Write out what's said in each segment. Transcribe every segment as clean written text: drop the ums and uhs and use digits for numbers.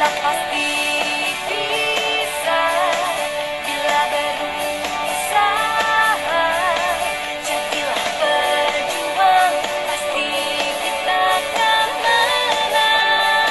Kita pasti bisa bila berusaha. Jadilah berjuang, pasti kita akan menang.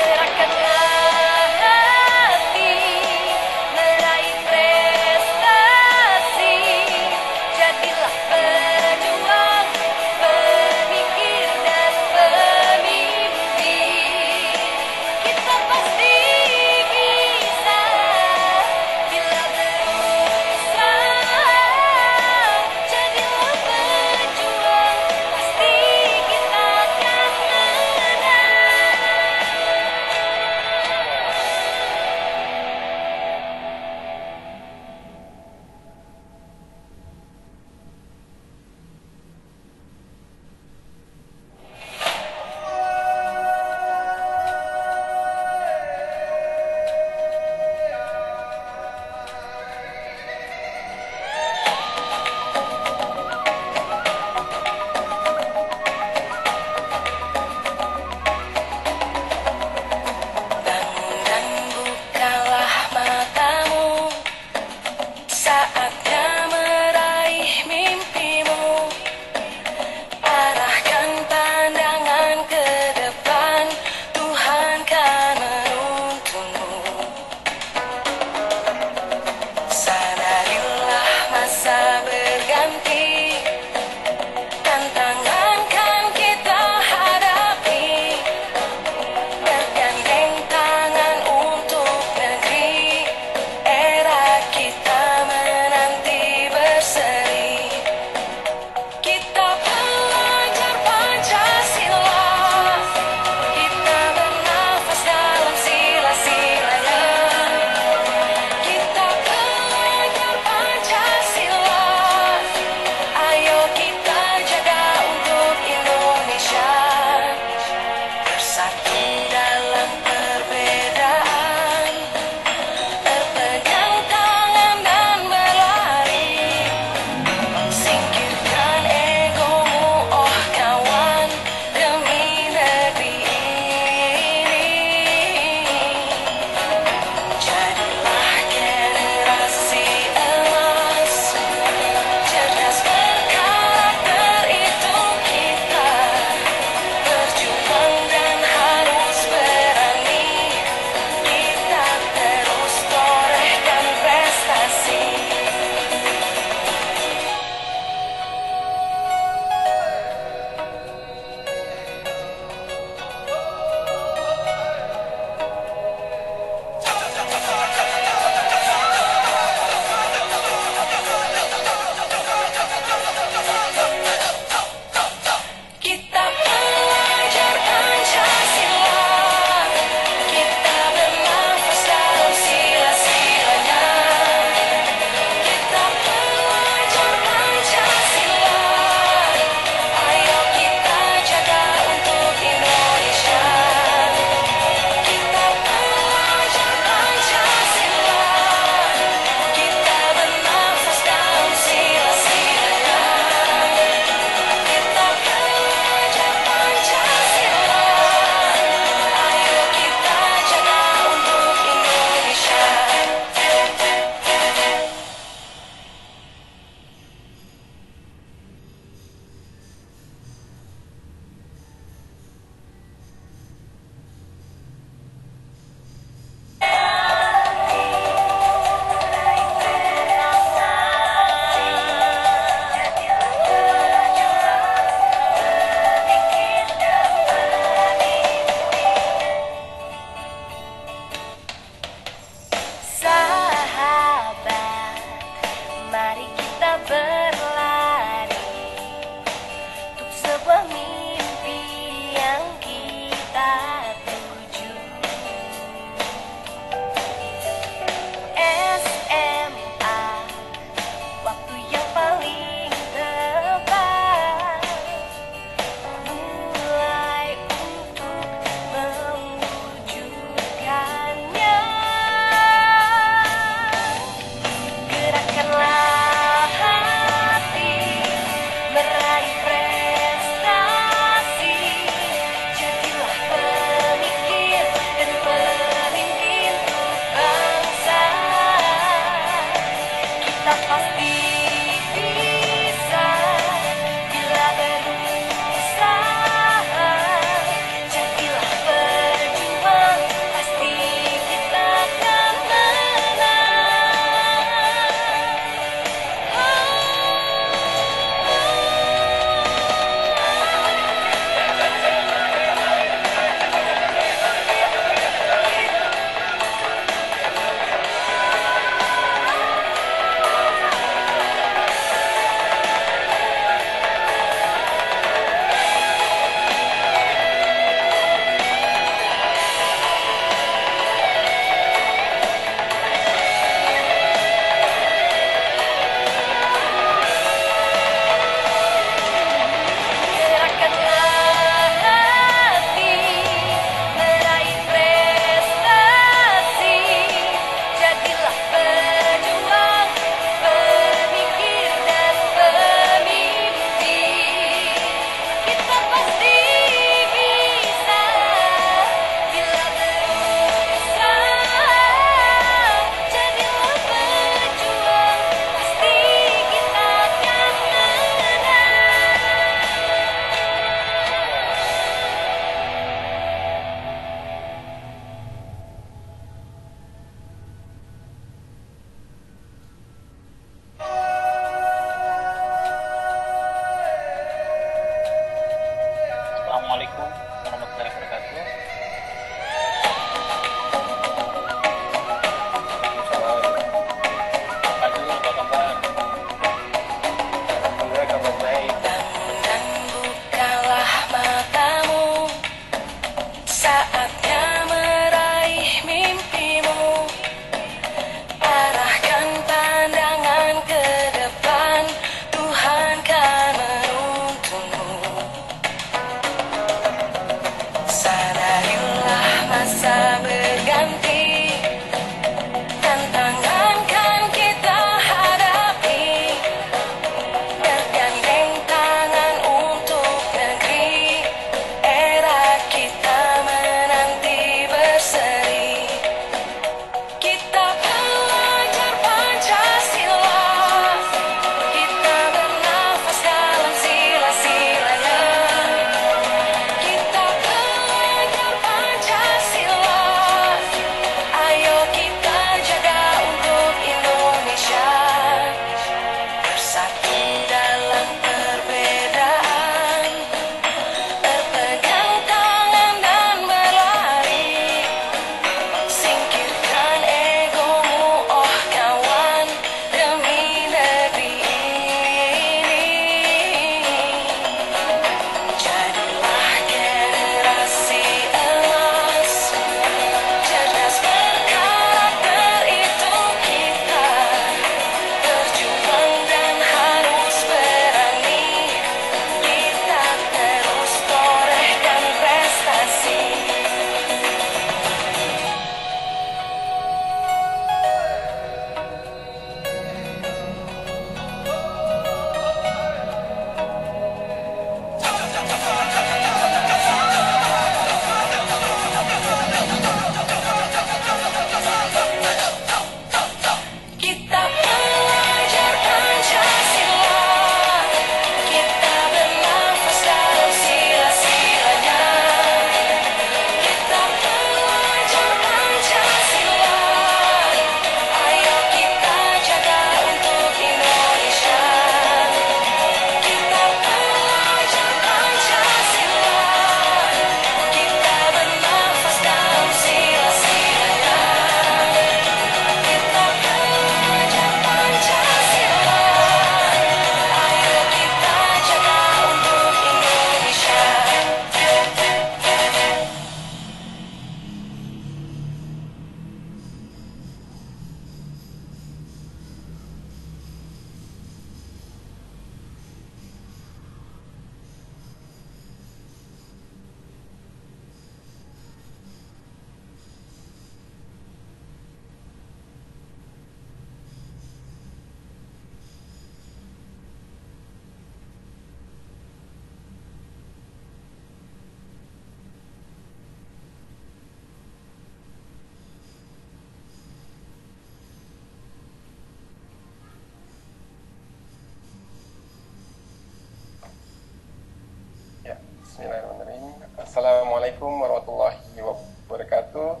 Assalamualaikum warahmatullahi wabarakatuh.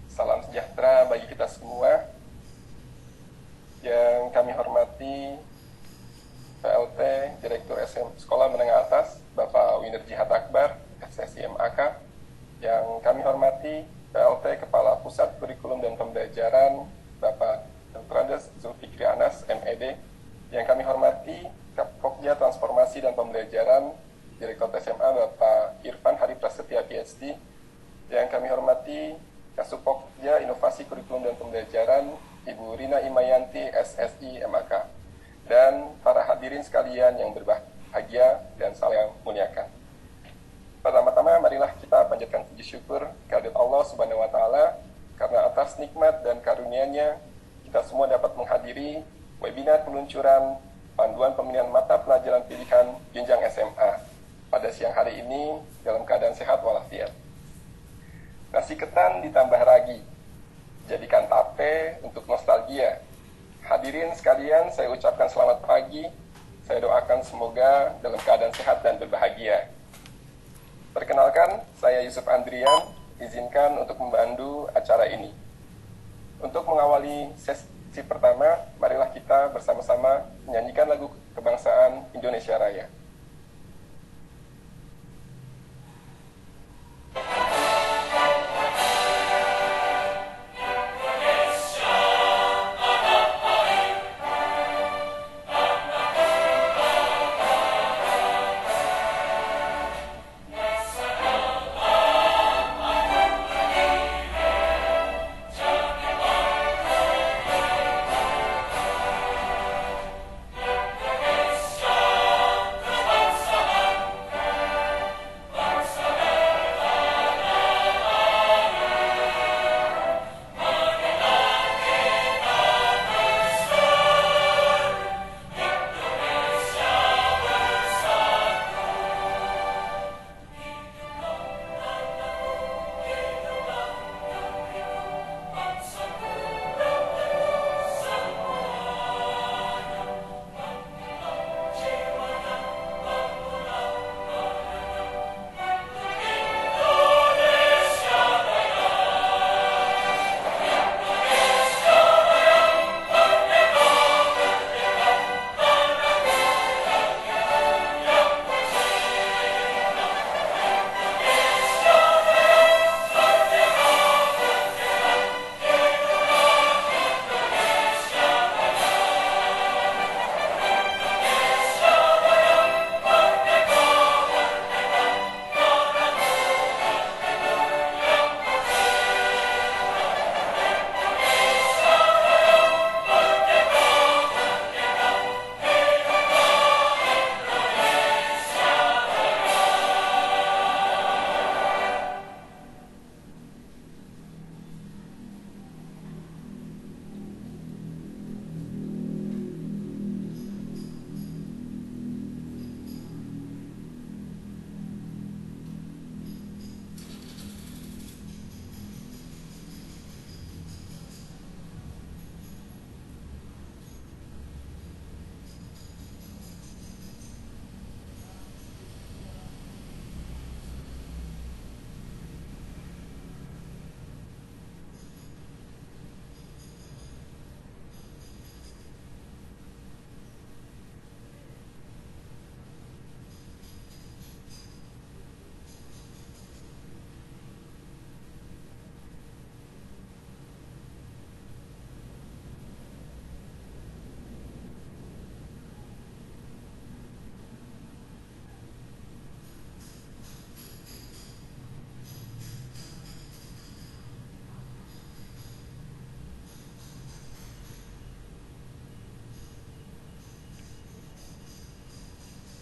Salam sejahtera bagi kita semua. Yang kami hormati PLT Direktur Sekolah Menengah Atas Bapak Winner Jihad Akbar SSI MAK. Yang kami hormati PLT Kepala Pusat Kurikulum dan Pembelajaran Bapak Dr. Andes Zulfikri Anas MED. Yang kami hormati Kapokja Transformasi dan Pembelajaran Direktur SMA Bapak Irfan Hari Prasetya PhD. Yang kami hormati Kasupokja Inovasi Kurikulum dan Pembelajaran Ibu Rina Imayanti SSI MAK. Dan para hadirin sekalian yang berbahagia dan saya muliakan. Pertama-tama marilah kita panjatkan puji syukur kehadirat Allah Subhanahu wa taala karena atas nikmat dan karunia-Nya kita semua dapat menghadiri webinar peluncuran panduan pemilihan mata pelajaran pilihan jenjang SMA pada siang hari ini dalam keadaan sehat walafiat. Nasi ketan ditambah ragi, jadikan tape untuk nostalgia. Hadirin sekalian, saya ucapkan selamat pagi. Saya doakan semoga dalam keadaan sehat dan berbahagia. Perkenalkan, saya Yusuf Andrian, izinkan untuk membantu acara ini. Untuk mengawali sesi pertama, marilah kita bersama-sama menyanyikan lagu kebangsaan Indonesia Raya.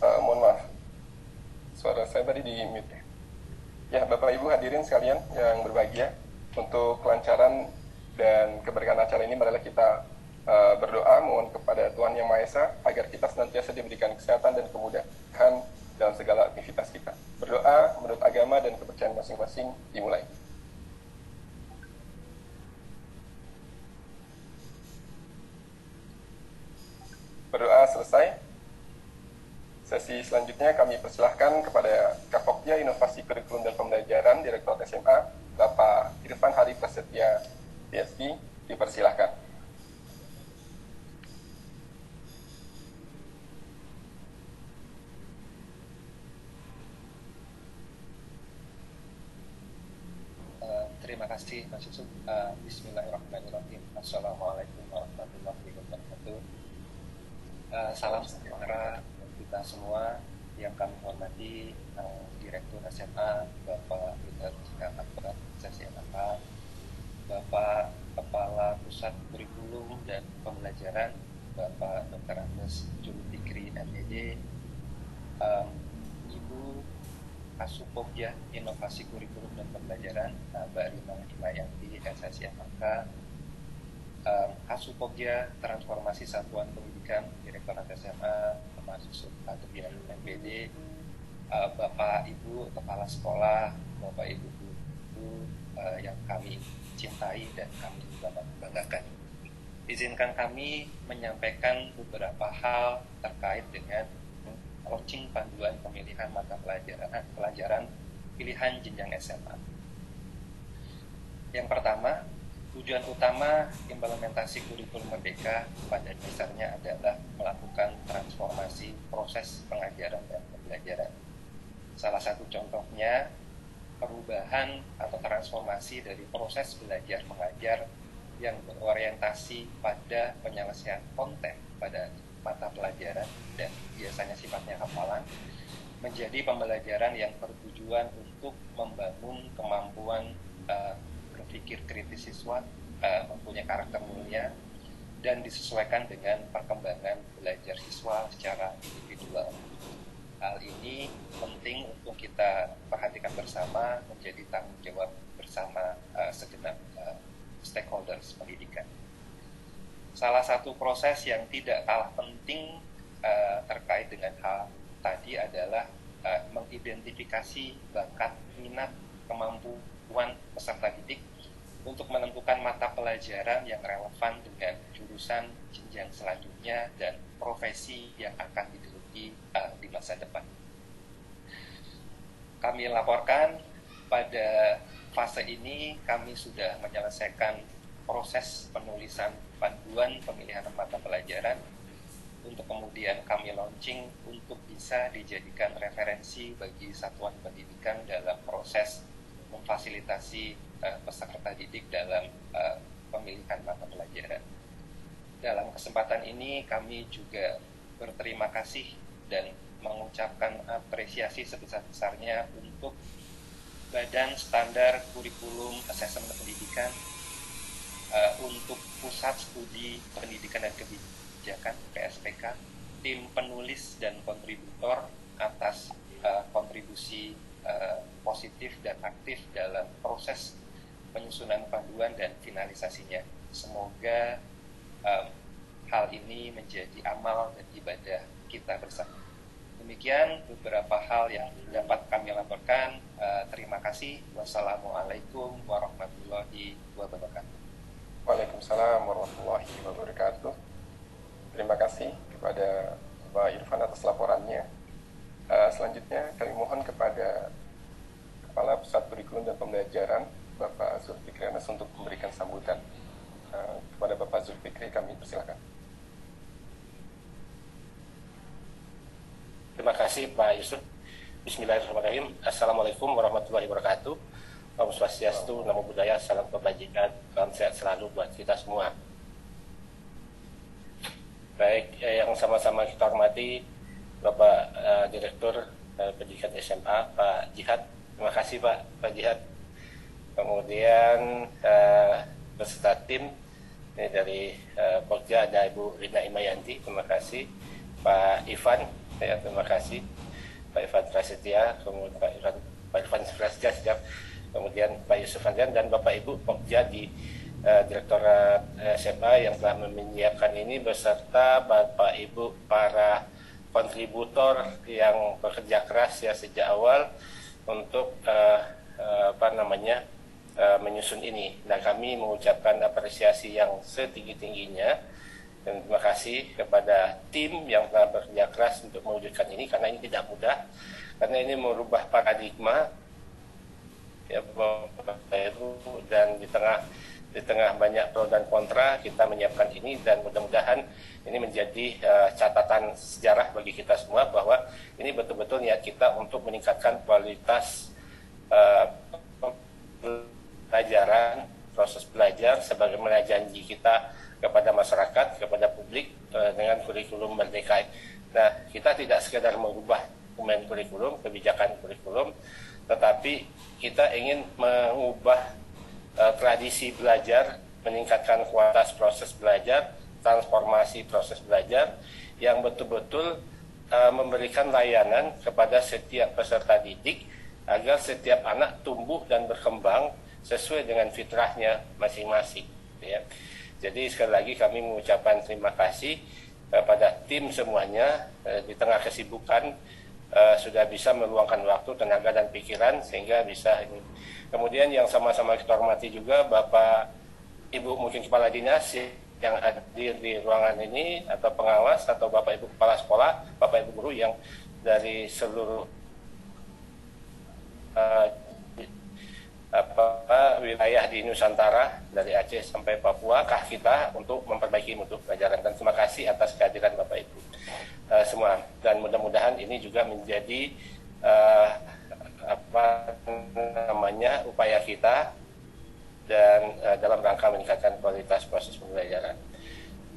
Mohon maaf, suara saya tadi di mute. Ya, Bapak Ibu hadirin sekalian yang berbahagia, untuk kelancaran dan keberkahan acara ini marilah kita berdoa mohon kepada Tuhan Yang Maha Esa agar kita senantiasa diberikan kesehatan dan kemudahan dalam segala aktivitas kita. Berdoa menurut agama dan kepercayaan masing-masing dimulai. Berdoa selesai. Sesi selanjutnya kami persilahkan kepada Kapok Pokja Inovasi Kurikulum dan Pembelajaran, Direktur SMA, Bapak Irfan Hari Prasetya, PhD, dipersilahkan. Terima kasih Mas Yusuf. Bismillahirrahmanirrahim. Assalamualaikum warahmatullahi wabarakatuh. Salam sejahtera kita semua yang kami hormati, Direktur SMA Bapak Winarji Hattakbar, SSMAK, Bapak Kepala Pusat Kurikulum dan Pembelajaran Bapak Dr. Andes Julfikri MD, Ibu Kasupokja Inovasi Kurikulum dan Pembelajaran Mbak Rima Himayanti SSMAK, Kasupokja Transformasi Satuan Pendidikan Direktorat SMA Mas Yusuf Adrian MPD, Bapak Ibu Kepala Sekolah, Bapak Ibu Guru yang kami cintai dan kami juga banggakan. Izinkan kami menyampaikan beberapa hal terkait dengan launching panduan pemilihan mata pelajaran pilihan jenjang SMA. Yang pertama, tujuan utama implementasi kurikulum merdeka pada dasarnya adalah melakukan transformasi proses pengajaran dan pembelajaran. Salah satu contohnya, perubahan atau transformasi dari proses belajar mengajar yang berorientasi pada penyelesaian konten pada mata pelajaran dan biasanya sifatnya hafalan, menjadi pembelajaran yang bertujuan untuk membangun kemampuan berpikir kritis siswa, mempunyai karakter mulia, dan disesuaikan dengan perkembangan belajar siswa secara individual. Hal ini penting untuk kita perhatikan bersama, menjadi tanggung jawab bersama segenap stakeholders pendidikan. Salah satu proses yang tidak kalah penting terkait dengan hal tadi adalah mengidentifikasi bakat, minat, kemampuan peserta didik untuk menentukan mata pelajaran yang relevan dengan jurusan jenjang selanjutnya dan profesi yang akan digeluti di masa depan. Kami laporkan pada fase ini kami sudah menyelesaikan proses penulisan panduan pemilihan mata pelajaran untuk kemudian kami launching untuk bisa dijadikan referensi bagi satuan pendidikan dalam proses memfasilitasi peserta didik dalam pemilihan mata pelajaran. Dalam kesempatan ini kami juga berterima kasih dan mengucapkan apresiasi sebesar-besarnya untuk Badan Standar Kurikulum Asesmen Pendidikan, untuk Pusat Studi Pendidikan dan Kebijakan (PSPK), tim penulis dan kontributor atas kontribusi positif dan aktif dalam proses penyusunan panduan dan finalisasinya. Semoga hal ini menjadi amal dan ibadah kita bersama. Demikian beberapa hal yang dapat kami laporkan. Terima kasih. Wassalamualaikum warahmatullahi wabarakatuh. Waalaikumsalam warahmatullahi wabarakatuh. Terima kasih kepada Pak Irfan atas laporannya. Selanjutnya kami mohon kepada Kepala Pusat Kurikulum dan Pembelajaran Bapak Zulfikri Anas untuk memberikan sambutan. Kepada Bapak Zulfikri kami persilakan. Terima kasih Pak Yusuf. Bismillahirrahmanirrahim. Assalamualaikum warahmatullahi wabarakatuh. Om Swastiastu, Namo Buddhaya, salam kebajikan, salam sehat selalu buat kita semua. Baik, yang sama-sama kita hormati Bapak Direktur Pendidikan SMA, Pak Jihad. Terima kasih Pak Jihad. Kemudian beserta tim ini dari Pokja ada Ibu Rina Himayanti, terima kasih. Pak Ivan, ya, terima kasih. Pak Ivan Prasetya, kemudian Pak Ivan Prasetya, siap. Kemudian Pak Yusuf Andrian dan Bapak Ibu Pokja di Direktorat SMA yang telah menyiapkan ini beserta Bapak Ibu para kontributor yang bekerja keras ya sejak awal untuk menyusun ini. Dan kami mengucapkan apresiasi yang setinggi-tingginya Dan terima kasih kepada tim yang telah bekerja keras untuk mewujudkan ini, karena ini tidak mudah, karena ini merubah paradigma ya Bapak Ibu, dan di tengah banyak pro dan kontra kita menyiapkan ini, dan mudah-mudahan ini menjadi catatan sejarah bagi kita semua bahwa ini betul-betul niat kita untuk meningkatkan kualitas pelajaran, proses belajar sebagaimana janji kita kepada masyarakat, kepada publik dengan kurikulum Merdeka. Nah, kita tidak sekedar mengubah dokumen kurikulum, kebijakan kurikulum, tetapi kita ingin mengubah tradisi belajar, meningkatkan kualitas proses belajar, transformasi proses belajar yang betul-betul memberikan layanan kepada setiap peserta didik agar setiap anak tumbuh dan berkembang sesuai dengan fitrahnya masing-masing. Ya. Jadi sekali lagi kami mengucapkan terima kasih kepada tim semuanya di tengah kesibukan sudah bisa meluangkan waktu, tenaga dan pikiran sehingga bisa ini. Kemudian yang sama-sama kita hormati juga Bapak Ibu mungkin Kepala Dinas yang hadir di ruangan ini, atau pengawas, atau Bapak Ibu Kepala Sekolah, Bapak Ibu Guru yang dari seluruh wilayah di Nusantara, dari Aceh sampai Papua, kah kita untuk memperbaiki mutu pelajaran. Dan terima kasih atas kehadiran Bapak Ibu semua, dan mudah-mudahan ini juga menjadi upaya kita dan dalam rangka meningkatkan kualitas proses pembelajaran.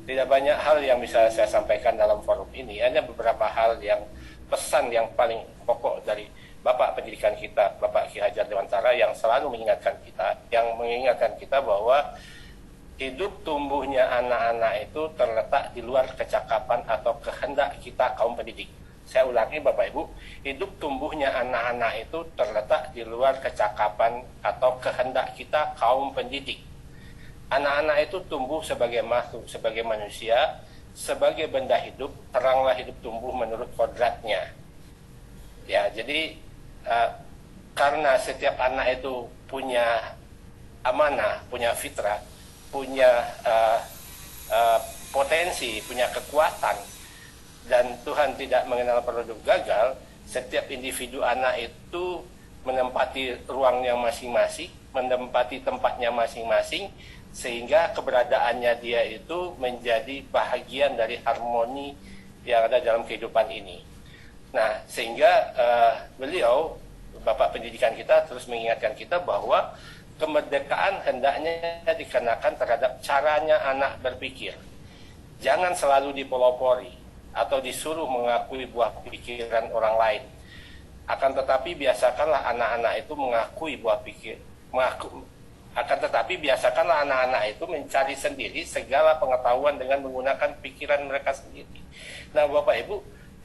Tidak banyak hal yang bisa saya sampaikan dalam forum ini, hanya beberapa hal yang pesan yang paling pokok dari Bapak Pendidikan kita, Bapak Ki Hajar Dewantara, yang selalu mengingatkan kita bahwa hidup tumbuhnya anak-anak itu terletak di luar kecakapan atau kehendak kita kaum pendidik. Saya ulangi Bapak Ibu, hidup tumbuhnya anak-anak itu terletak di luar kecakapan atau kehendak kita kaum pendidik. Anak-anak itu tumbuh sebagai makhluk, sebagai manusia, sebagai benda hidup, teranglah hidup tumbuh menurut kodratnya. Ya, jadi karena setiap anak itu punya amanah, punya fitrah, punya potensi, punya kekuatan, dan Tuhan tidak mengenal produk gagal. Setiap individu anak itu menempati ruangnya masing-masing, menempati tempatnya masing-masing, sehingga keberadaannya dia itu menjadi bahagian dari harmoni yang ada dalam kehidupan ini. Nah, sehingga beliau, Bapak Pendidikan kita, terus mengingatkan kita bahwa kemerdekaan hendaknya dikenakan terhadap caranya anak berpikir. Jangan selalu dipelopori atau disuruh mengakui buah pikiran orang lain. Akan tetapi biasakanlah anak-anak itu mengakui buah pikir, biasakanlah anak-anak itu mencari sendiri segala pengetahuan dengan menggunakan pikiran mereka sendiri. Nah, Bapak Ibu,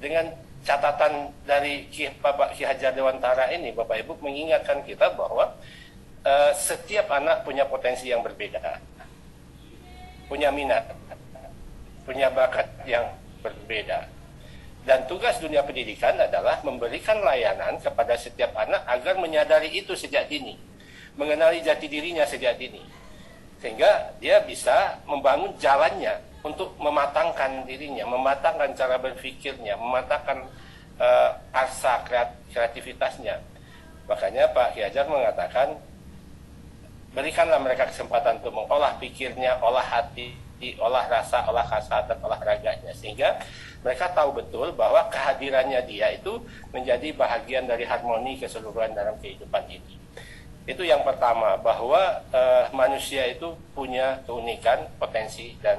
dengan catatan dari Bapak Ki Hajar Dewantara ini, Bapak Ibu mengingatkan kita bahwa setiap anak punya potensi yang berbeda, punya minat, punya bakat yang berbeda. Dan tugas dunia pendidikan adalah memberikan layanan kepada setiap anak agar menyadari itu sejak dini, mengenali jati dirinya sejak dini, sehingga dia bisa membangun jalannya untuk mematangkan dirinya, mematangkan cara berpikirnya, mematangkan asa kreativitasnya. Makanya Pak Ki Hajar mengatakan, berikanlah mereka kesempatan untuk mengolah pikirnya, olah hati, olah rasa, olah hasrat, dan olah raganya, sehingga mereka tahu betul bahwa kehadirannya dia itu menjadi bahagian dari harmoni keseluruhan dalam kehidupan ini. Itu yang pertama, bahwa manusia itu punya keunikan, potensi, dan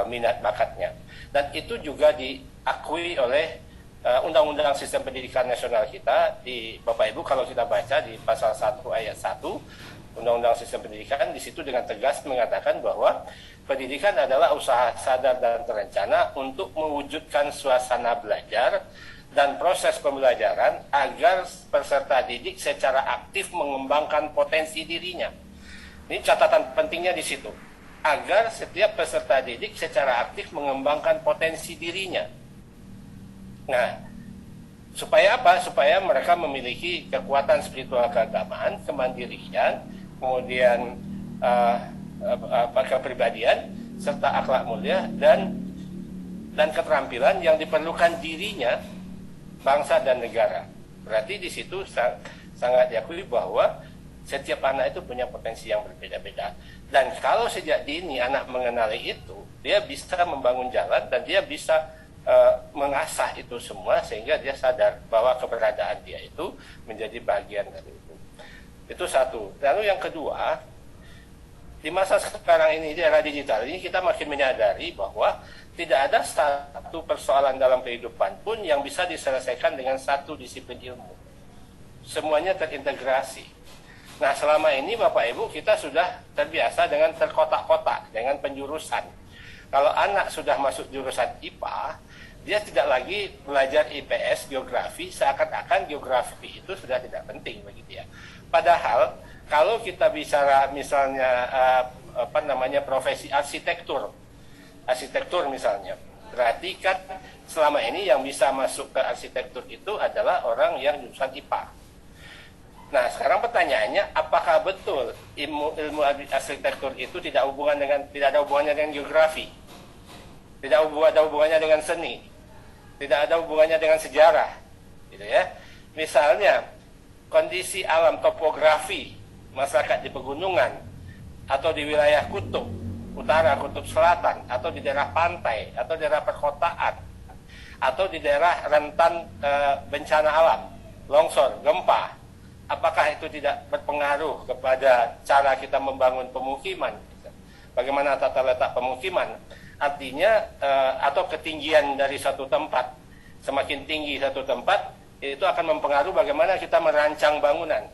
minat bakatnya. Dan itu juga diakui oleh Undang-Undang Sistem Pendidikan Nasional kita. Di Bapak Ibu kalau kita baca di pasal 1 ayat 1 Undang-Undang Sistem Pendidikan, di situ dengan tegas mengatakan bahwa pendidikan adalah usaha sadar dan terencana untuk mewujudkan suasana belajar dan proses pembelajaran agar peserta didik secara aktif mengembangkan potensi dirinya. Ini catatan pentingnya di situ. Agar setiap peserta didik secara aktif mengembangkan potensi dirinya. Nah, supaya apa? Supaya mereka memiliki kekuatan spiritual keagamaan, kemandirian, kemudian kepribadian, serta akhlak mulia dan keterampilan yang diperlukan dirinya, bangsa dan negara. Berarti di situ sangat diakui bahwa setiap anak itu punya potensi yang berbeda-beda. Dan kalau sejak dini anak mengenali itu, dia bisa membangun jalan dan dia bisa mengasah itu semua sehingga dia sadar bahwa keberadaan dia itu menjadi bagian dari itu. Itu satu. Lalu yang kedua, di masa sekarang ini, di era digital ini, kita makin menyadari bahwa tidak ada satu persoalan dalam kehidupan pun yang bisa diselesaikan dengan satu disiplin ilmu. Semuanya terintegrasi. Nah, selama ini Bapak Ibu kita sudah terbiasa dengan terkotak-kotak, dengan penjurusan. Kalau anak sudah masuk jurusan IPA, dia tidak lagi belajar IPS, geografi, seakan-akan geografi itu sudah tidak penting bagi dia. Padahal kalau kita bicara misalnya profesi arsitektur misalnya, berarti kan selama ini yang bisa masuk ke arsitektur itu adalah orang yang jurusan IPA. Nah, sekarang pertanyaannya, apakah betul ilmu arsitektur itu tidak ada hubungannya dengan geografi, tidak ada hubungannya dengan seni, tidak ada hubungannya dengan sejarah, gitu ya? Misalnya kondisi alam topografi masyarakat di pegunungan atau di wilayah kutub utara, kutub selatan, atau di daerah pantai, atau daerah perkotaan, atau di daerah rentan bencana alam, longsor, gempa. Apakah itu tidak berpengaruh kepada cara kita membangun pemukiman? Bagaimana tata letak pemukiman? Artinya, atau ketinggian dari satu tempat. Semakin tinggi satu tempat, itu akan mempengaruhi bagaimana kita merancang bangunan.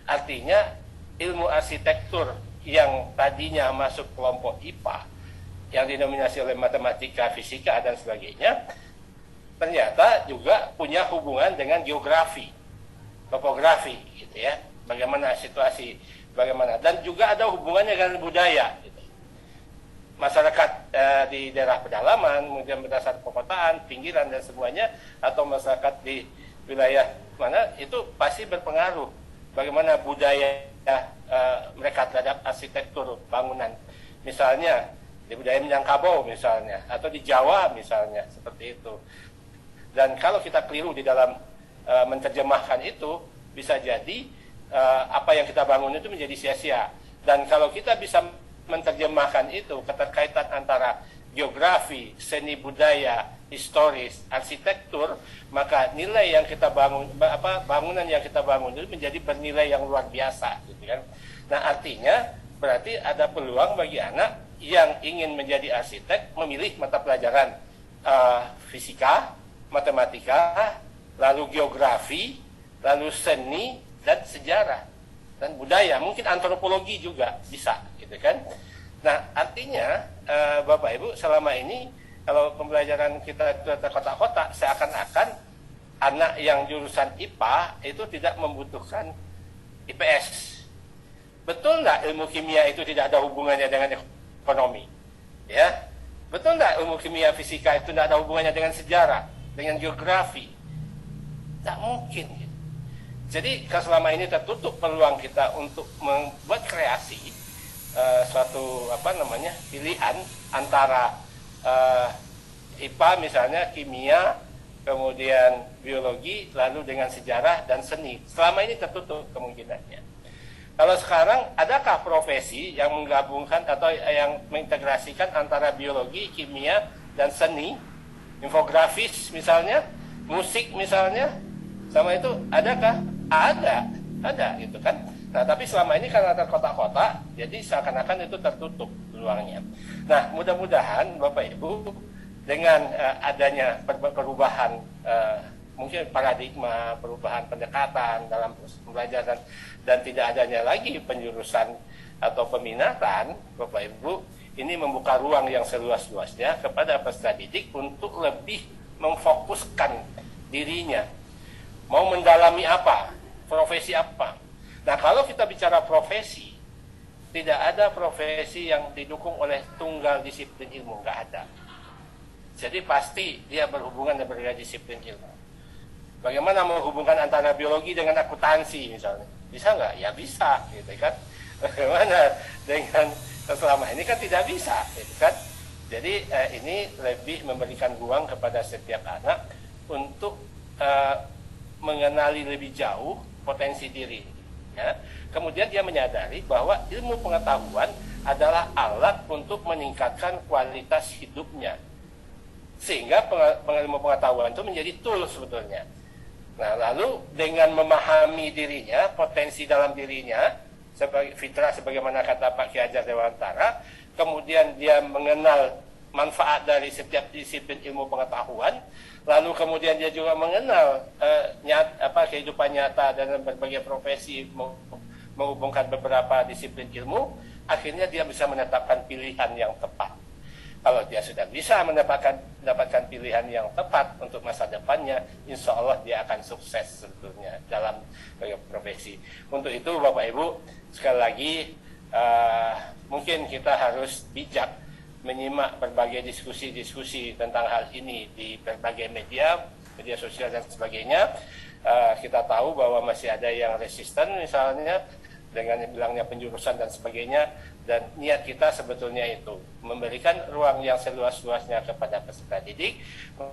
Artinya, ilmu arsitektur yang tadinya masuk kelompok IPA, yang didominasi oleh matematika, fisika, dan sebagainya, ternyata juga punya hubungan dengan geografi, topografi, gitu ya, bagaimana situasi, bagaimana, dan juga ada hubungannya dengan budaya, gitu. Masyarakat di daerah pedalaman, kemudian berdasar perkotaan, pinggiran dan semuanya, atau masyarakat di wilayah mana, itu pasti berpengaruh bagaimana budaya mereka terhadap arsitektur bangunan. Misalnya di budaya Minangkabau misalnya, atau di Jawa misalnya, seperti itu. Dan kalau kita keliru di dalam menerjemahkan itu, bisa jadi apa yang kita bangun itu menjadi sia-sia. Dan kalau kita bisa menerjemahkan itu, keterkaitan antara geografi, seni budaya, historis, arsitektur, maka nilai yang kita bangun, bangunan yang kita bangun itu menjadi bernilai yang luar biasa, gitu kan. Nah, artinya berarti ada peluang bagi anak yang ingin menjadi arsitek memilih mata pelajaran fisika, matematika, lalu geografi, lalu seni dan sejarah dan budaya, mungkin antropologi juga bisa, gitu kan. Nah, artinya Bapak Ibu, selama ini kalau pembelajaran kita terkotak-kotak, seakan-akan anak yang jurusan IPA itu tidak membutuhkan IPS. Betul nggak ilmu kimia itu tidak ada hubungannya dengan ekonomi? Ya, betul nggak ilmu kimia fisika itu tidak ada hubungannya dengan sejarah, dengan geografi? Tak mungkin. Jadi selama ini tertutup peluang kita untuk membuat kreasi suatu pilihan antara IPA misalnya, kimia, kemudian biologi, lalu dengan sejarah dan seni. Selama ini tertutup kemungkinannya. Kalau sekarang, adakah profesi yang menggabungkan atau yang mengintegrasikan antara biologi, kimia, dan seni? Infografis misalnya, musik misalnya, sama itu adakah? Ada gitu kan. Nah, tapi selama ini karena terkotak-kotak, jadi seakan-akan itu tertutup peluangnya. Nah, mudah-mudahan Bapak Ibu dengan adanya perubahan mungkin paradigma, perubahan pendekatan dalam pembelajaran dan tidak adanya lagi penjurusan atau peminatan, Bapak Ibu, ini membuka ruang yang seluas-luasnya kepada peserta didik untuk lebih memfokuskan dirinya. Mau mendalami apa? Profesi apa? Nah, kalau kita bicara profesi, tidak ada profesi yang didukung oleh tunggal disiplin ilmu, nggak ada. Jadi pasti dia berhubungan dengan berbagai disiplin ilmu. Bagaimana menghubungkan antara biologi dengan akuntansi misalnya? Bisa nggak? Ya bisa, gitu kan. Bagaimana dengan Selama ini kan tidak bisa, gitu kan? Jadi ini lebih memberikan ruang kepada setiap anak untuk mengenali lebih jauh potensi diri. Ya. Kemudian dia menyadari bahwa ilmu pengetahuan adalah alat untuk meningkatkan kualitas hidupnya. Sehingga ilmu pengetahuan itu menjadi tool sebetulnya. Nah, lalu dengan memahami dirinya, potensi dalam dirinya, sebagai fitrah sebagaimana kata Pak Ki Hajar Dewantara, kemudian dia mengenal manfaat dari setiap disiplin ilmu pengetahuan, lalu kemudian dia juga mengenal kehidupan nyata dan berbagai profesi menghubungkan beberapa disiplin ilmu, akhirnya dia bisa menetapkan pilihan yang tepat. Kalau dia sudah bisa mendapatkan pilihan yang tepat untuk masa depannya, insya Allah dia akan sukses sebetulnya dalam profesi. Untuk itu Bapak Ibu, sekali lagi mungkin kita harus bijak menyimak berbagai diskusi-diskusi tentang hal ini di berbagai media sosial dan sebagainya. Kita tahu bahwa masih ada yang resisten misalnya dengan bilangnya penjurusan dan sebagainya, dan niat kita sebetulnya itu memberikan ruang yang seluas-luasnya kepada peserta didik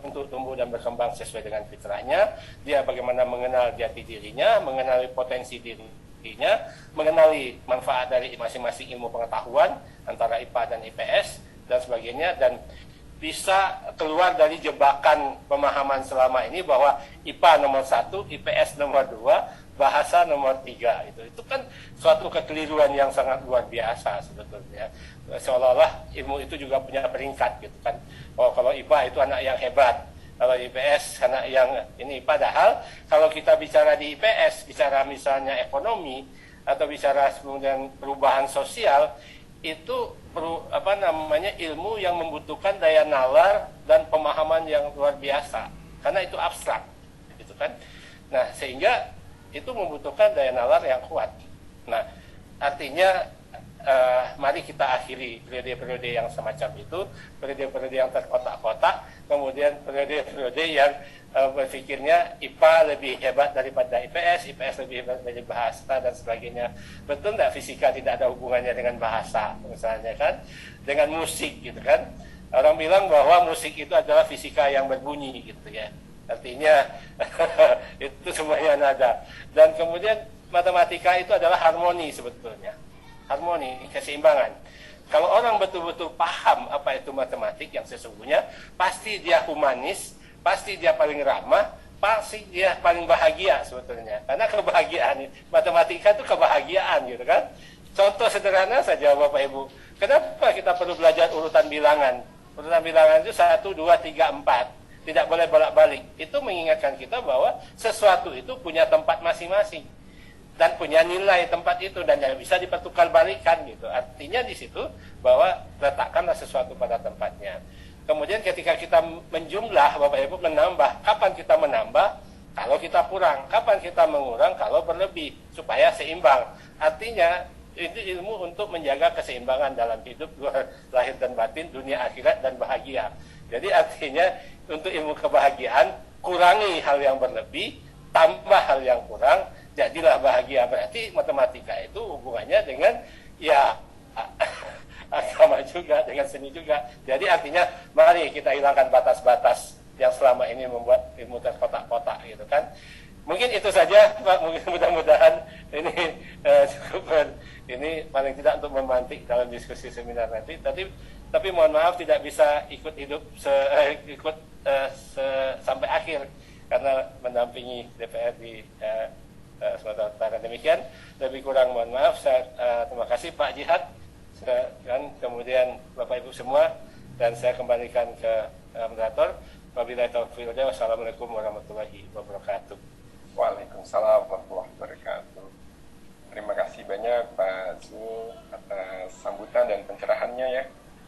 untuk tumbuh dan berkembang sesuai dengan fitrahnya. Dia bagaimana mengenal jati dirinya, mengenali potensi dirinya, mengenali manfaat dari masing-masing ilmu pengetahuan antara IPA dan IPS dan sebagainya, dan bisa keluar dari jebakan pemahaman selama ini bahwa IPA nomor 1, IPS nomor 2, bahasa nomor 3. Itu kan suatu kekeliruan yang sangat luar biasa sebetulnya. Seolah-olah ilmu itu juga punya peringkat gitu kan. Oh, kalau IPA itu anak yang hebat, kalau IPS anak yang ini. Padahal kalau kita bicara di IPS, bicara misalnya ekonomi atau bicara kemudian perubahan sosial, itu ilmu yang membutuhkan daya nalar dan pemahaman yang luar biasa, karena itu abstrak gitu kan. Nah, sehingga itu membutuhkan daya nalar yang kuat. Nah, artinya mari kita akhiri periode-periode yang semacam itu, periode-periode yang terkotak-kotak, kemudian periode-periode yang berpikirnya IPA lebih hebat daripada IPS, IPS lebih hebat dari bahasa dan sebagainya. Betul nggak fisika tidak ada hubungannya dengan bahasa, misalnya kan, dengan musik gitu kan. Orang bilang bahwa musik itu adalah fisika yang berbunyi gitu ya. Artinya itu semuanya nada. Dan kemudian matematika itu adalah harmoni sebetulnya. Harmoni, keseimbangan. Kalau orang betul-betul paham apa itu matematik yang sesungguhnya, pasti dia humanis, pasti dia paling ramah, pasti dia paling bahagia sebetulnya. Karena kebahagiaan, matematika itu kebahagiaan gitu kan. Contoh sederhana saja Bapak Ibu. Kenapa kita perlu belajar urutan bilangan? Urutan bilangan itu 1, 2, 3, 4. Tidak boleh bolak-balik. Itu mengingatkan kita bahwa sesuatu itu punya tempat masing-masing dan punya nilai tempat itu, dan yang bisa dipertukarbalikkan gitu. Artinya di situ bahwa letakkanlah sesuatu pada tempatnya. Kemudian ketika kita menjumlah, Bapak Ibu, menambah, kapan kita menambah? Kalau kita kurang. Kapan kita mengurang? Kalau berlebih, supaya seimbang. Artinya itu ilmu untuk menjaga keseimbangan dalam hidup lahir dan batin, dunia akhirat dan bahagia. Jadi artinya untuk ilmu kebahagiaan, kurangi hal yang berlebih, tambah hal yang kurang, jadilah bahagia. Berarti matematika itu hubungannya dengan ya agama juga, dengan seni juga. Jadi artinya mari kita hilangkan batas-batas yang selama ini membuat ilmu terkotak-kotak gitu kan. Mungkin itu saja Pak, mungkin mudah-mudahan ini cukup ini paling tidak untuk memantik dalam diskusi seminar nanti. Tapi mohon maaf tidak bisa ikut hidup sampai akhir karena mendampingi DPR di Sumatera Utara. Demikian, lebih kurang mohon maaf. Terima kasih Pak Jihad dan kemudian Bapak Ibu semua, dan saya kembalikan ke moderator. Wabillahi taufiq wal hidayah. Wassalamualaikum warahmatullahi wabarakatuh. Waalaikumsalam warahmatullahi wabarakatuh. Terima kasih banyak Pak Zul atas sambutan dan pencerahannya ya.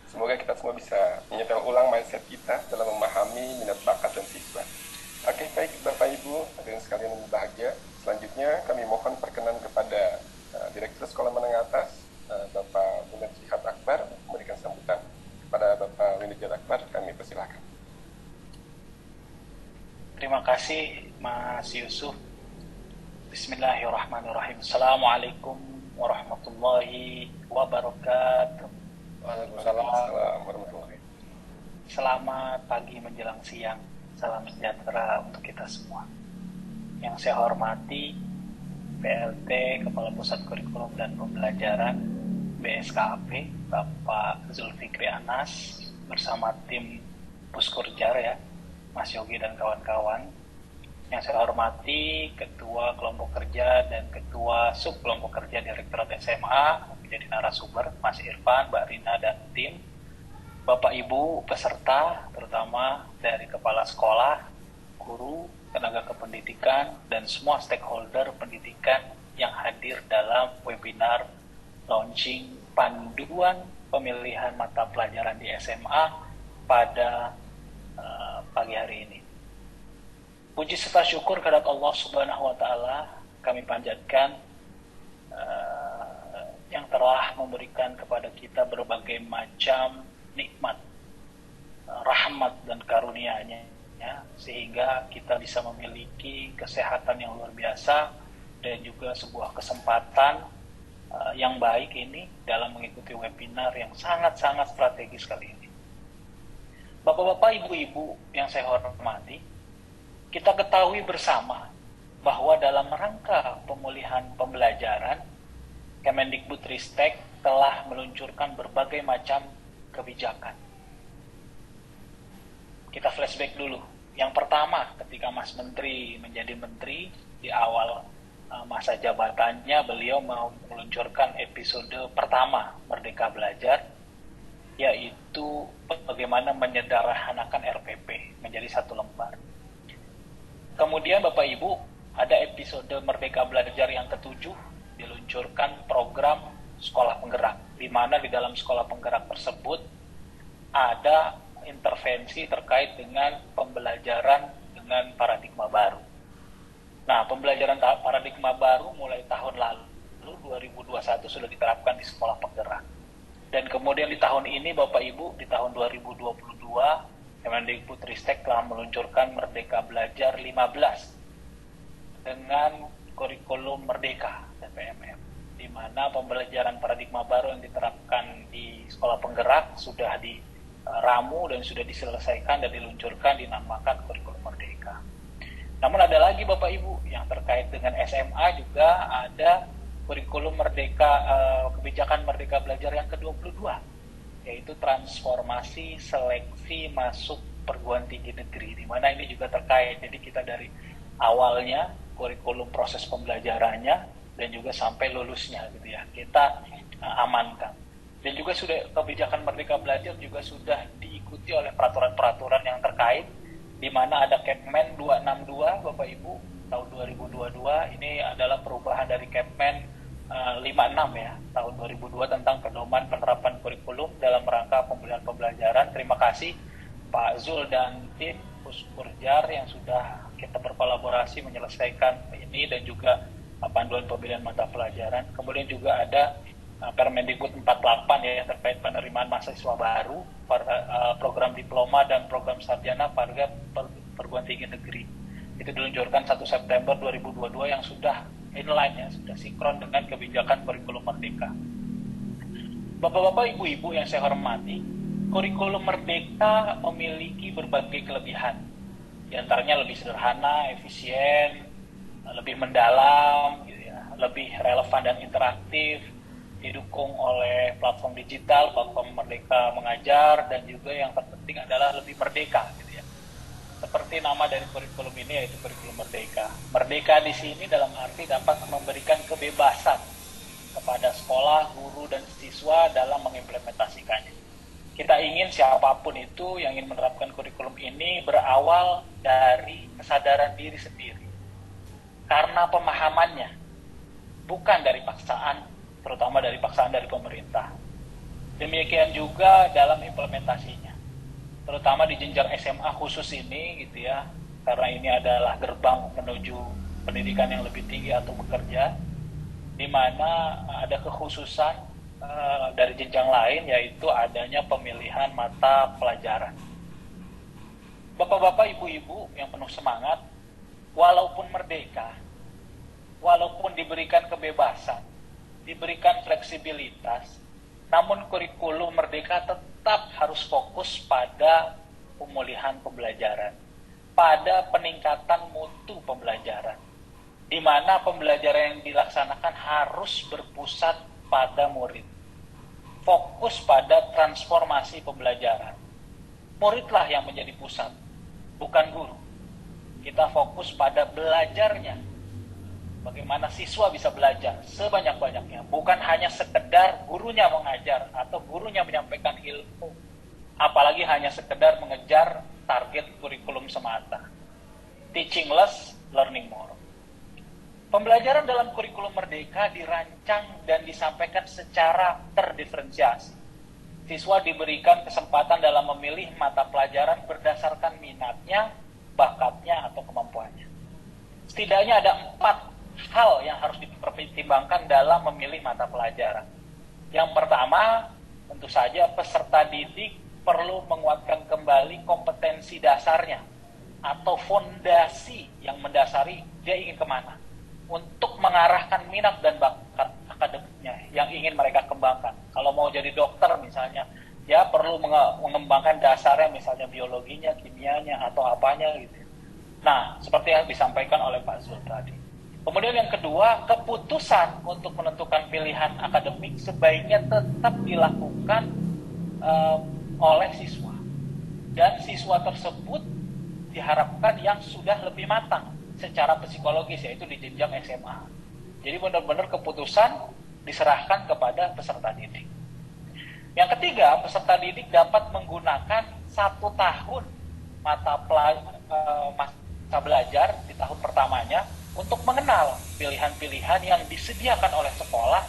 Semoga kita semua bisa menyetel ulang mindset kita dalam memahami minat bakat dan siswa. Oke, baik Bapak Ibu, hadirin sekalian yang berbahagia. Selanjutnya kami mohon perkenan kepada Direktur Sekolah Menengah Atas, Bapak Winerji Akbar, memberikan sambutan. Kepada Bapak Winerji Akbar, kami persilakan. Terima kasih Mas Yusuf. Bismillahirrahmanirrahim. Assalamualaikum warahmatullahi wabarakatuh. Waalaikumsalam. Waalaikumsalam warahmatullahi. Selamat pagi menjelang siang. Salam sejahtera untuk kita semua. Yang saya hormati PLT Kepala Pusat Kurikulum dan Pembelajaran BSKAP Bapak Zulfikri Anas bersama tim Puskurjar ya, Mas Yogi dan kawan-kawan. Yang saya hormati Ketua Kelompok Kerja dan Ketua Sub Kelompok Kerja Direktorat SMA menjadi narasumber, Mas Irfan, Mbak Rina dan tim. Bapak Ibu peserta, terutama dari kepala sekolah, guru, tenaga kependidikan, dan semua stakeholder pendidikan yang hadir dalam webinar launching panduan pemilihan mata pelajaran di SMA pada pagi hari ini. Puji serta syukur kehadirat Allah Subhanahu wa Ta'ala kami panjatkan yang telah memberikan kepada kita berbagai macam nikmat, rahmat dan karunia-Nya ya, sehingga kita bisa memiliki kesehatan yang luar biasa dan juga sebuah kesempatan yang baik ini dalam mengikuti webinar yang sangat-sangat strategis kali ini. Bapak-bapak, ibu-ibu yang saya hormati, kita ketahui bersama bahwa dalam rangka pemulihan pembelajaran, Kemendikbudristek telah meluncurkan berbagai macam kebijakan. Kita flashback dulu. Yang pertama, ketika Mas Menteri menjadi menteri, di awal masa jabatannya beliau mau meluncurkan episode pertama Merdeka Belajar, yaitu bagaimana menyederhanakan RPP menjadi satu lembar. Kemudian Bapak Ibu, ada episode Merdeka Belajar yang ketujuh, diluncurkan program Sekolah Penggerak, di mana di dalam Sekolah Penggerak tersebut ada intervensi terkait dengan pembelajaran dengan paradigma baru. Nah, pembelajaran paradigma baru mulai tahun lalu, 2021 sudah diterapkan di Sekolah Penggerak. Dan kemudian di tahun ini, Bapak Ibu, di tahun 2022, Kemendikbudristek telah meluncurkan Merdeka Belajar 15 dengan kurikulum Merdeka (PMM), di mana pembelajaran paradigma baru yang diterapkan di Sekolah Penggerak sudah diramu dan sudah diselesaikan dan diluncurkan dinamakan kurikulum Merdeka. Namun ada lagi Bapak Ibu yang terkait dengan SMA juga ada kurikulum Merdeka, kebijakan Merdeka Belajar yang ke-22, yaitu transformasi seleksi masuk perguruan tinggi negeri, di mana ini juga terkait. Jadi kita dari awalnya kurikulum proses pembelajarannya dan juga sampai lulusnya gitu ya, kita amankan. Dan juga sudah kebijakan Merdeka Belajar juga sudah diikuti oleh peraturan-peraturan yang terkait, di mana ada Kepmen 262 Bapak Ibu tahun 2022. Ini adalah perubahan dari Kepmen 56 ya tahun 2002 tentang pedoman penerapan kurikulum dalam rangka pemulihan pembelajaran. Terima kasih Pak Zul dan tim Puskurjar yang sudah kita berkolaborasi menyelesaikan ini, dan juga panduan pemilihan mata pelajaran. Kemudian juga ada Permendikbud 48 ya terkait penerimaan mahasiswa baru, program diploma dan program sarjana pada perguruan tinggi negeri. Itu diluncurkan 1 September 2022 yang sudah inline ya, sudah sinkron dengan kebijakan kurikulum Merdeka. Bapak-bapak, ibu-ibu yang saya hormati, kurikulum Merdeka memiliki berbagai kelebihan. Di antaranya lebih sederhana, efisien, lebih mendalam, gitu ya, lebih relevan dan interaktif, didukung oleh platform digital, platform Merdeka Mengajar, dan juga yang terpenting adalah lebih merdeka, gitu ya. Seperti nama dari kurikulum ini, yaitu kurikulum Merdeka. Merdeka di sini dalam arti dapat memberikan kebebasan kepada sekolah, guru, dan siswa dalam mengimplementasikannya. Kita ingin siapapun itu yang ingin menerapkan kurikulum ini berawal dari kesadaran diri sendiri, karena pemahamannya, bukan dari paksaan, terutama dari paksaan dari pemerintah. Demikian juga dalam implementasinya, terutama di jenjang SMA khusus ini gitu ya, karena ini adalah gerbang menuju pendidikan yang lebih tinggi atau bekerja, di mana ada kekhususan dari jenjang lain, yaitu adanya pemilihan mata pelajaran. Bapak-bapak, ibu-ibu yang penuh semangat, walaupun merdeka, walaupun diberikan kebebasan, diberikan fleksibilitas, Namun kurikulum Merdeka tetap harus fokus pada pemulihan pembelajaran, pada peningkatan mutu pembelajaran, di mana pembelajaran yang dilaksanakan harus berpusat pada murid. Fokus pada transformasi pembelajaran. Muridlah yang menjadi pusat, bukan guru. Kita fokus pada belajarnya. Bagaimana siswa bisa belajar sebanyak-banyaknya, bukan hanya sekedar gurunya mengajar atau gurunya menyampaikan ilmu, apalagi hanya sekedar mengejar target kurikulum semata. Teaching less, learning more. Pembelajaran dalam kurikulum Merdeka dirancang dan disampaikan secara terdiferensiasi. Siswa diberikan kesempatan dalam memilih mata pelajaran berdasarkan minatnya, bakatnya, atau kemampuannya. Setidaknya ada 4 hal yang harus dipertimbangkan dalam memilih mata pelajaran. Yang pertama, tentu saja peserta didik perlu menguatkan kembali kompetensi dasarnya atau fondasi yang mendasari dia ingin kemana, untuk mengarahkan minat dan bakat akademiknya yang ingin mereka kembangkan. Kalau mau jadi dokter misalnya, ya perlu mengembangkan dasarnya, misalnya biologinya, kimianya, atau apanya gitu. Nah, seperti yang disampaikan oleh Pak Zul tadi. Kemudian yang kedua, keputusan untuk menentukan pilihan akademik sebaiknya tetap dilakukan oleh siswa. Dan siswa tersebut diharapkan yang sudah lebih matang secara psikologis, yaitu di jenjang SMA. Jadi benar-benar keputusan diserahkan kepada peserta didik. Yang ketiga, peserta didik dapat menggunakan 1 tahun masa belajar di tahun pertamanya untuk mengenal pilihan-pilihan yang disediakan oleh sekolah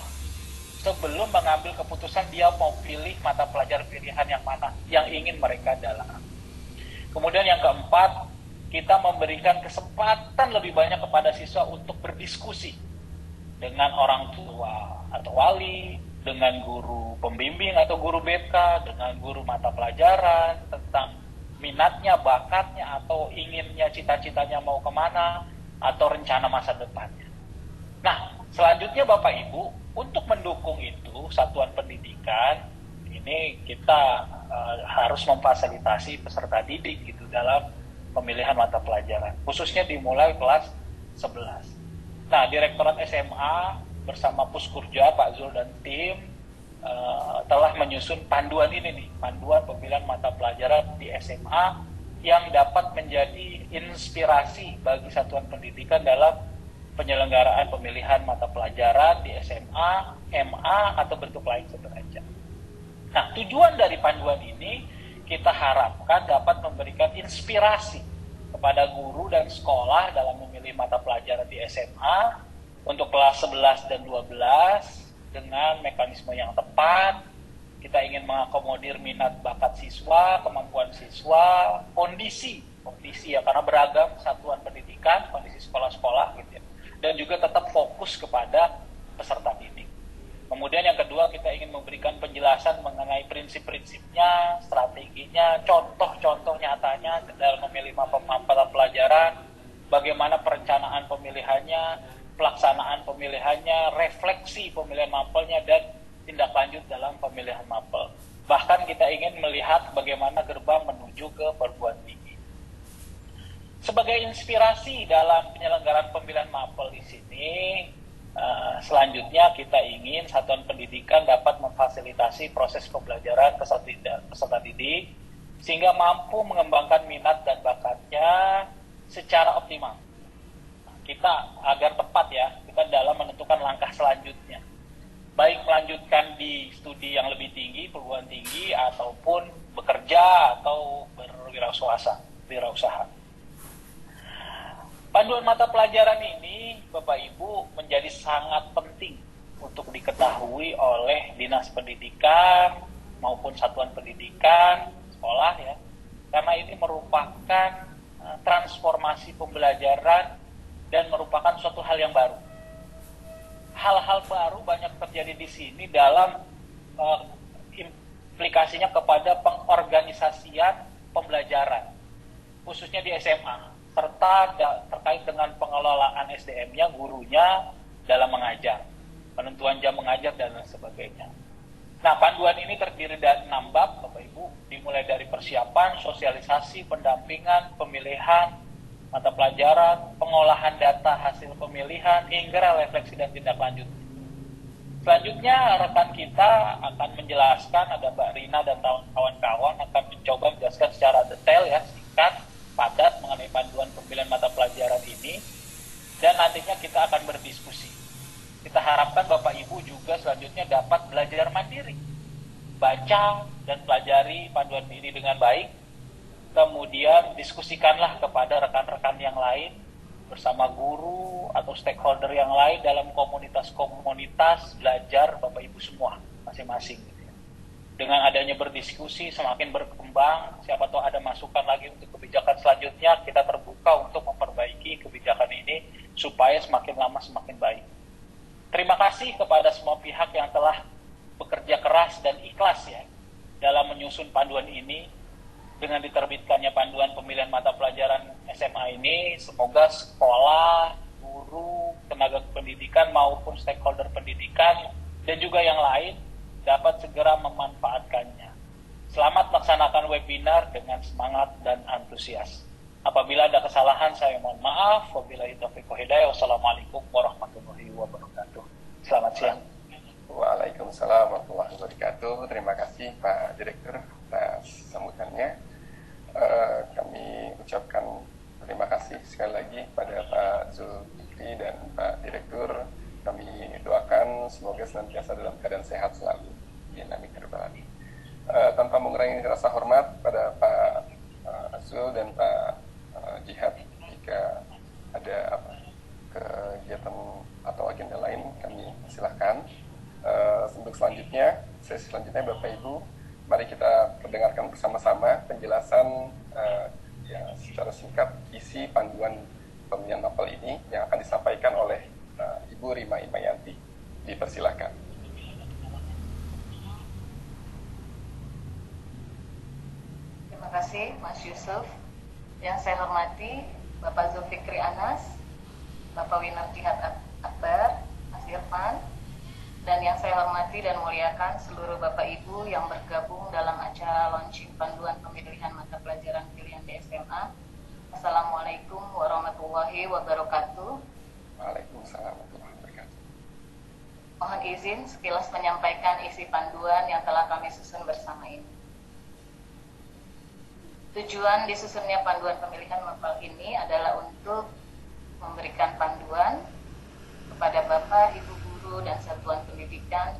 sebelum mengambil keputusan dia mau pilih mata pelajaran pilihan yang mana yang ingin mereka dalami. Kemudian yang keempat, kita memberikan kesempatan lebih banyak kepada siswa untuk berdiskusi dengan orang tua atau wali, dengan guru pembimbing atau guru BK, dengan guru mata pelajaran tentang minatnya, bakatnya, atau inginnya, cita-citanya mau kemana, atau rencana masa depannya. Nah, selanjutnya Bapak Ibu, untuk mendukung itu, satuan pendidikan, ini kita harus memfasilitasi peserta didik gitu dalam pemilihan mata pelajaran, khususnya dimulai kelas 11. Nah, Direktorat SMA bersama Puskurja, Pak Zul dan tim telah menyusun panduan ini nih, panduan pemilihan mata pelajaran di SMA yang dapat menjadi inspirasi bagi satuan pendidikan dalam penyelenggaraan pemilihan mata pelajaran di SMA, MA, atau bentuk lain sederajat. Nah, tujuan dari panduan ini kita harapkan dapat memberikan inspirasi kepada guru dan sekolah dalam memilih mata pelajaran di SMA untuk kelas 11 dan 12 dengan mekanisme yang tepat. Kita ingin mengakomodir minat bakat siswa, kemampuan siswa, kondisi ya, karena beragam satuan pendidikan, kondisi sekolah-sekolah gitu ya. Dan juga tetap fokus kepada peserta didik. Kemudian yang kedua, kita ingin memberikan penjelasan mengenai prinsip-prinsipnya, strateginya, contoh-contoh nyatanya dalam memilih mata pelajaran, bagaimana perencanaan pemilihannya, pelaksanaan pemilihannya, refleksi pemilihan mapelnya, dan tindak lanjut dalam pemilihan mapel. Bahkan kita ingin melihat bagaimana gerbang menuju ke perguruan tinggi. Sebagai inspirasi dalam penyelenggaraan pemilihan mapel di sini, selanjutnya kita ingin satuan pendidikan dapat memfasilitasi proses pembelajaran peserta didik sehingga mampu mengembangkan minat dan bakatnya secara optimal. Kita agar tepat ya, kita dalam menentukan langkah selanjutnya. Baik melanjutkan di studi yang lebih tinggi, perguruan tinggi, ataupun bekerja atau berwirausaha. Panduan mata pelajaran ini, Bapak Ibu, menjadi sangat penting untuk diketahui oleh Dinas Pendidikan maupun Satuan Pendidikan, sekolah ya, karena ini merupakan transformasi pembelajaran dan merupakan suatu hal yang baru. Hal-hal baru banyak terjadi di sini dalam implikasinya kepada pengorganisasian pembelajaran, khususnya di SMA, serta terkait dengan pengelolaan SDM-nya, gurunya dalam mengajar, penentuan jam mengajar, dan lain sebagainya. Nah, panduan ini terdiri dari 6 bab, Bapak Ibu, dimulai dari persiapan, sosialisasi, pendampingan, pemilihan, mata pelajaran, pengolahan data hasil pemilihan, hingga refleksi dan tindak lanjut. Selanjutnya, rekan kita akan menjelaskan, ada Mbak Rina dan kawan-kawan akan mencoba menjelaskan secara detail ya, singkat, padat mengenai panduan pemilihan mata pelajaran ini, dan nantinya kita akan berdiskusi. Kita harapkan Bapak Ibu juga selanjutnya dapat belajar mandiri, baca dan pelajari panduan ini dengan baik, kemudian diskusikanlah kepada rekan-rekan yang lain, bersama guru atau stakeholder yang lain dalam komunitas-komunitas belajar Bapak Ibu semua, masing-masing. Dengan adanya berdiskusi, semakin berkembang, siapa tahu ada masukan lagi untuk kebijakan selanjutnya, kita terbuka untuk memperbaiki kebijakan ini, supaya semakin lama semakin baik. Terima kasih kepada semua pihak yang telah bekerja keras dan ikhlas ya dalam menyusun panduan ini. Dengan diterbitkannya panduan pemilihan mata pelajaran SMA ini, semoga sekolah, guru, tenaga pendidikan maupun stakeholder pendidikan dan juga yang lain dapat segera memanfaatkannya. Selamat melaksanakan webinar dengan semangat dan antusias. Apabila ada kesalahan, saya mohon maaf. Wabillahi taufiq wal hidayah. Wassalamualaikum warahmatullahi wabarakatuh. Selamat siang. Waalaikumsalam warahmatullahi wabarakatuh. Terima kasih Pak Direktur atas sambutannya. Kami ucapkan terima kasih sekali lagi pada Pak Zulkifli dan Pak Direktur. Kami doakan semoga senantiasa dalam keadaan sehat selalu. Amin terbalik. Tanpa mengurangi rasa hormat pada Pak Zul dan Pak Jihad, jika ada kegiatan atau agenda lain kami silahkan. Untuk selanjutnya, sesi selanjutnya Bapak Ibu, mari kita mendengarkan bersama-sama penjelasan secara singkat isi panduan pemilihan mapel ini yang akan disampaikan oleh Ibu Rima Imayanti. Dipersilakan. Terima kasih Mas Yusuf. Yang saya hormati Bapak Zulfikri Anas, Bapak Winarji Akbar, Mas Irfan, dan yang saya hormati dan muliakan seluruh Bapak Ibu yang bergabung dalam acara launching panduan pemilihan mata pelajaran pilihan di SMA. Assalamualaikum warahmatullahi wabarakatuh. Waalaikumsalam warahmatullahi wabarakatuh. Mohon izin sekilas menyampaikan isi panduan yang telah kami susun bersama ini. Tujuan disusunnya panduan pemilihan mapel ini adalah untuk memberikan panduan kepada Bapak, Ibu guru dan satuan pendidikan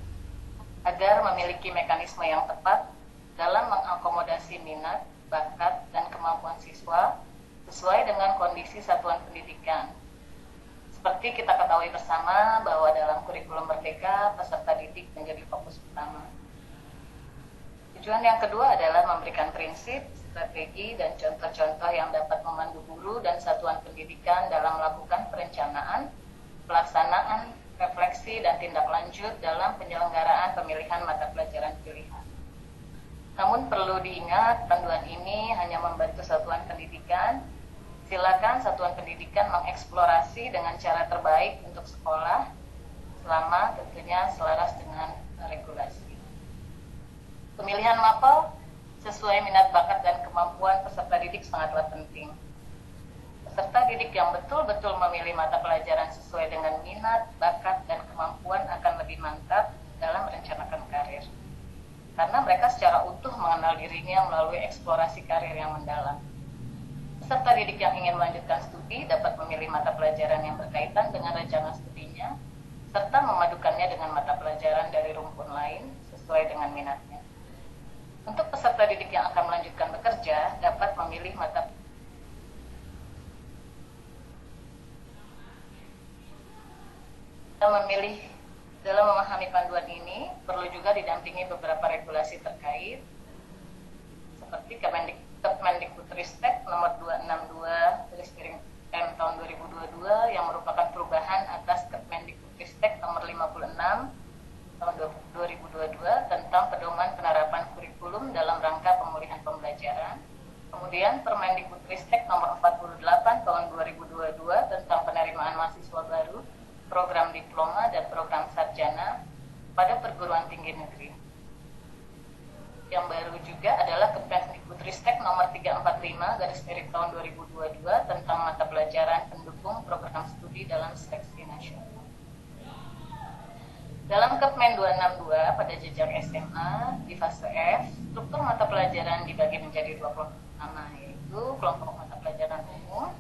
agar memiliki mekanisme yang tepat dalam mengakomodasi minat, bakat, dan kemampuan siswa sesuai dengan kondisi satuan pendidikan. Seperti kita ketahui bersama bahwa dalam kurikulum Merdeka, peserta didik menjadi fokus utama. Tujuan yang kedua adalah memberikan prinsip, strategi, dan contoh-contoh yang dapat memandu guru dan satuan pendidikan dalam melakukan perencanaan, pelaksanaan, refleksi, dan tindak lanjut dalam penyelenggaraan pemilihan mata pelajaran pilihan. Namun perlu diingat, panduan ini hanya membantu satuan pendidikan. Silakan satuan pendidikan mengeksplorasi dengan cara terbaik untuk sekolah, selama tentunya selaras dengan regulasi. Pemilihan mapel sesuai minat bakat dan kemampuan peserta didik sangatlah penting. Peserta didik yang betul-betul memilih mata pelajaran sesuai dengan minat, bakat, dan kemampuan akan lebih mantap dalam merencanakan karir. Karena mereka secara utuh mengenal dirinya melalui eksplorasi karir yang mendalam. Peserta didik yang ingin melanjutkan studi dapat memilih mata pelajaran yang berkaitan dengan rencana studinya, serta memadukannya dengan mata pelajaran dari rumpun lain sesuai dengan minatnya. Untuk peserta didik yang akan melanjutkan bekerja, dapat memilih mata dalam memahami panduan ini, perlu juga didampingi beberapa regulasi terkait, seperti Kemendikbudristek nomor 262/M tahun 2022 yang merupakan perubahan atas Kemendikbudristek nomor 56 tahun 2022 tentang pedoman penerapan kurikulum dalam rangka pemulihan pembelajaran. Kemudian Permendikbudristek nomor 48 tahun 2022 tentang penerimaan mahasiswa baru, program diploma dan program sarjana pada perguruan tinggi negeri. yang baru juga adalah Kemendikbudristek nomor 345 garis miring tahun 2022 tentang mata pelajaran pendukung program studi dalam seleksi nasional. Dalam Kepmen 262 pada jenjang SMA di fase F, struktur mata pelajaran dibagi menjadi 2 kelompok utama, yaitu kelompok mata pelajaran umum,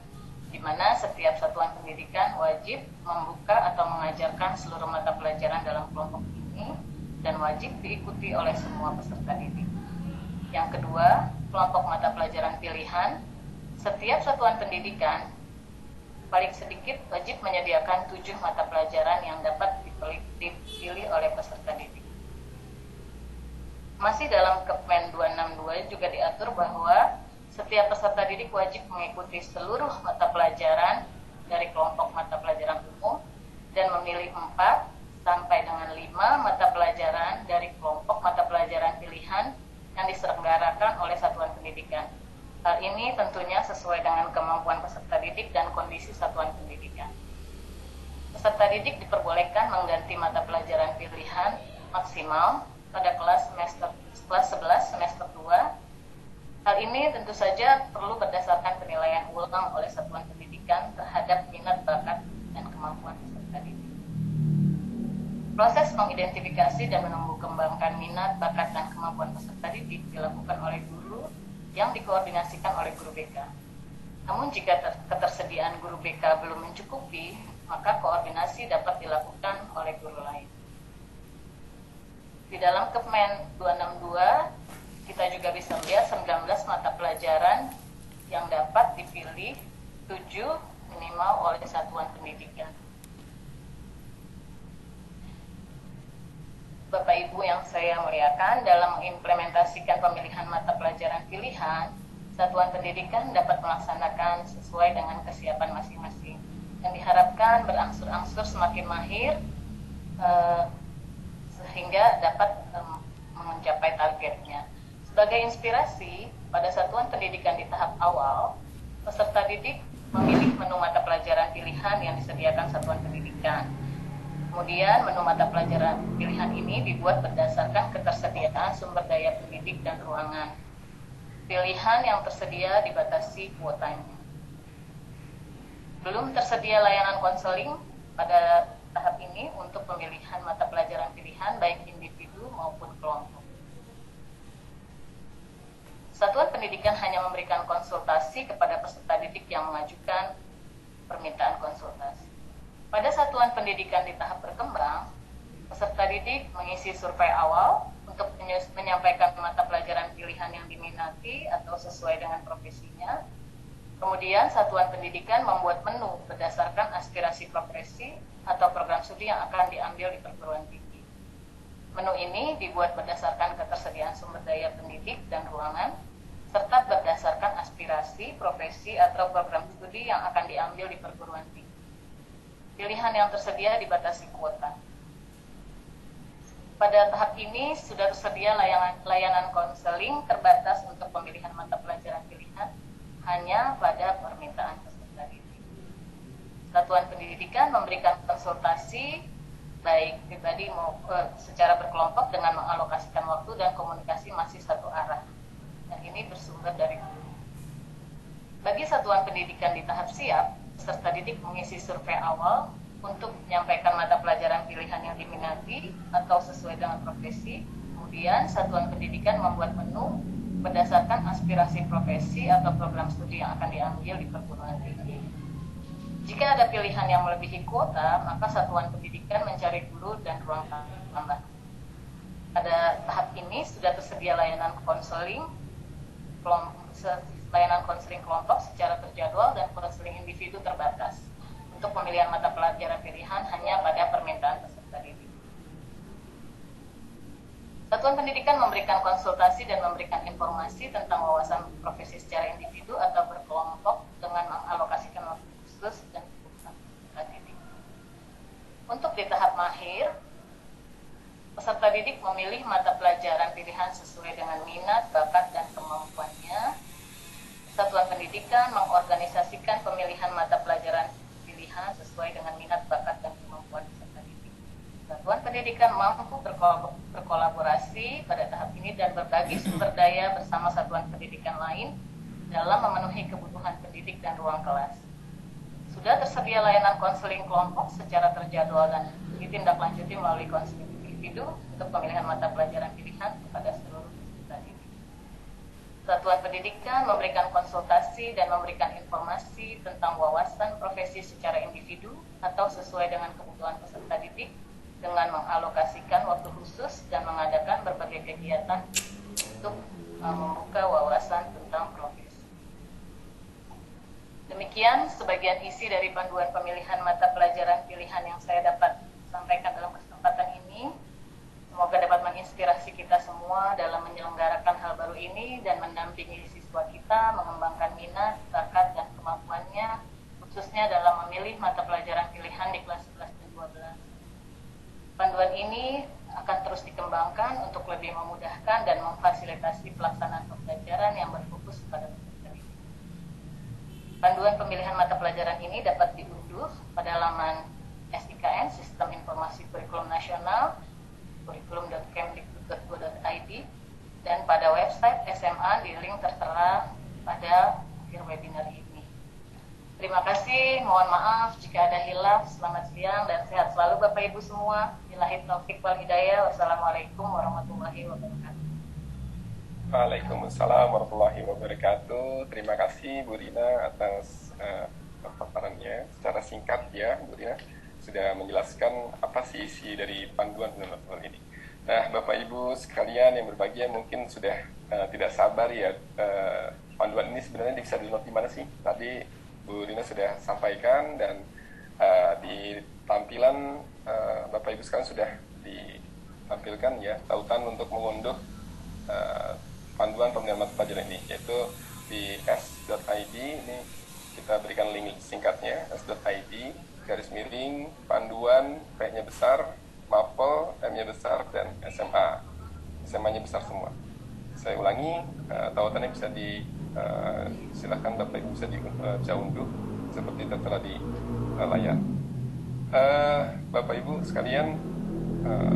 di mana setiap satuan pendidikan wajib membuka atau mengajarkan seluruh mata pelajaran dalam kelompok ini dan wajib diikuti oleh semua peserta didik. Yang kedua, kelompok mata pelajaran pilihan. Setiap satuan pendidikan paling sedikit wajib menyediakan 7 mata pelajaran yang dapat dipilih oleh peserta didik. Masih dalam Kepmen 262 juga diatur bahwa setiap peserta didik wajib mengikuti seluruh mata pelajaran dari kelompok mata pelajaran umum dan memilih 4 sampai dengan 5 mata pelajaran dari kelompok mata pelajaran pilihan yang diselenggarakan oleh satuan pendidikan. Hal ini tentunya sesuai dengan kemampuan peserta didik dan kondisi satuan pendidikan. Peserta didik diperbolehkan mengganti mata pelajaran pilihan maksimal pada kelas 11 semester 2. Hal ini tentu saja perlu berdasarkan penilaian ulang oleh satuan pendidikan terhadap minat, bakat, dan kemampuan peserta didik. Proses mengidentifikasi dan menumbuh kembangkan minat, bakat, dan kemampuan peserta didik dilakukan oleh guru yang dikoordinasikan oleh guru BK. Namun jika ketersediaan guru BK belum mencukupi, maka koordinasi dapat dilakukan oleh guru lain. Di dalam Kepmen 262, kita juga bisa melihat 19 mata pelajaran yang dapat dipilih 7 minimal oleh satuan pendidikan. Bapak Ibu yang saya muliakan, dalam mengimplementasikan pemilihan mata pelajaran pilihan, satuan pendidikan dapat melaksanakan sesuai dengan kesiapan masing-masing yang diharapkan berangsur-angsur semakin mahir sehingga dapat mencapai targetnya. Sebagai inspirasi, pada satuan pendidikan di tahap awal, peserta didik memilih menu mata pelajaran pilihan yang disediakan satuan pendidikan. Kemudian menu mata pelajaran pilihan ini dibuat berdasarkan ketersediaan sumber daya pendidik dan ruangan. Pilihan yang tersedia dibatasi kuotanya. Belum tersedia layanan konseling pada tahap ini untuk pemilihan mata pelajaran pilihan baik individu maupun kelompok. Satuan pendidikan hanya memberikan konsultasi kepada peserta didik yang mengajukan permintaan konsultasi. Pada satuan pendidikan di tahap berkembang, peserta didik mengisi survei awal untuk menyampaikan mata pelajaran pilihan yang diminati atau sesuai dengan profesinya. Kemudian satuan pendidikan membuat menu berdasarkan aspirasi profesi atau program studi yang akan diambil di perguruan tinggi. Menu ini dibuat berdasarkan ketersediaan sumber daya pendidik dan ruangan, serta berdasarkan aspirasi profesi atau program studi yang akan diambil di perguruan tinggi. Pilihan yang tersedia dibatasi kuota. Pada tahap ini sudah tersedia layanan konseling terbatas untuk pemilihan mata pelajaran pilihan hanya pada permintaan peserta didik. Satuan pendidikan memberikan konsultasi baik pribadi maupun secara berkelompok dengan mengalokasikan waktu dan komunikasi masih satu arah. Dan ini bersumber dari guru. Bagi satuan pendidikan di tahap siap, peserta didik mengisi survei awal untuk menyampaikan mata pelajaran pilihan yang diminati atau sesuai dengan profesi. Kemudian satuan pendidikan membuat menu berdasarkan aspirasi profesi atau program studi yang akan diambil di perguruan tinggi. Jika ada pilihan yang melebihi kuota, maka satuan pendidikan mencari guru dan ruang tambah. Pada tahap ini sudah tersedia layanan konseling kelompok secara terjadwal dan konseling individu terbatas. Untuk pemilihan mata pelajaran pilihan hanya pada permintaan peserta didik. Satuan pendidikan memberikan konsultasi dan memberikan informasi tentang wawasan profesi secara individu atau berkelompok dengan mengalokasikan waktu khusus dan peserta didik. Untuk di tahap mahir, peserta didik memilih mata pelajaran pilihan sesuai dengan minat, bakat, dan kemampuannya. Satuan pendidikan mengorganisasikan pemilihan mata pelajaran pilihan sesuai dengan minat, bakat, dan kemampuan peserta didik. Satuan pendidikan mampu berkolaborasi pada tahap ini ini dan berbagi sumber daya bersama satuan pendidikan lain dalam memenuhi kebutuhan pendidik dan ruang kelas. Sudah tersedia layanan konseling kelompok secara terjadwal dan ditindaklanjuti melalui konseling individu untuk pemilihan mata pelajaran pilihan kepada seluruh peserta didik. Satuan pendidikan memberikan konsultasi dan memberikan informasi tentang wawasan profesi secara individu atau sesuai dengan kebutuhan peserta didik dengan mengalokasikan waktu khusus dan mengadakan berbagai kegiatan untuk membuka wawasan tentang profesi. Demikian sebagian isi dari panduan pemilihan mata pelajaran pilihan yang saya dapat sampaikan dalam kesempatan ini. Semoga dapat menginspirasi kita semua dalam menyelenggarakan hal baru ini dan mendampingi siswa kita mengembangkan minat, bakat, dan kemampuannya, khususnya dalam memilih mata pelajaran pilihan di kelas 11 dan 12. Panduan ini akan terus dikembangkan untuk lebih memudahkan dan memfasilitasi pelaksanaan pembelajaran yang berfokus pada peserta didik. Panduan pemilihan mata pelajaran ini dapat diunduh pada laman SIKN, Sistem Informasi Kurikulum Nasional, kurikulum.kemdikbud.go.id, dan pada website SMA di link tertera pada akhir webinar ini. Terima kasih, mohon maaf jika ada hilaf. Selamat siang dan sehat selalu Bapak Ibu semua. Billahi taufik wal hidayah. Wassalamualaikum warahmatullahi wabarakatuh. Waalaikumsalam warahmatullahi wabarakatuh. Terima kasih Bu Rina atas paparannya secara singkat ya, Bu Rina sudah menjelaskan apa sih isi dari panduan ini. Nah, Bapak Ibu sekalian yang berbahagia mungkin sudah tidak sabar ya, panduan ini sebenarnya bisa di-download di mana sih? Tadi Bu Rina sudah sampaikan dan di tampilan Bapak Ibu sekalian sudah ditampilkan ya tautan untuk mengunduh panduan pemilihan mata pelajaran ini, yaitu di s.id. Ini kita berikan link singkatnya, s.id _panduan, P-nya besar, mapel, M-nya besar, dan SMA. SMA-nya besar semua. Saya ulangi, tautannya bisa silakan Bapak Ibu bisa unduh seperti tertera di layar. Bapak Ibu sekalian,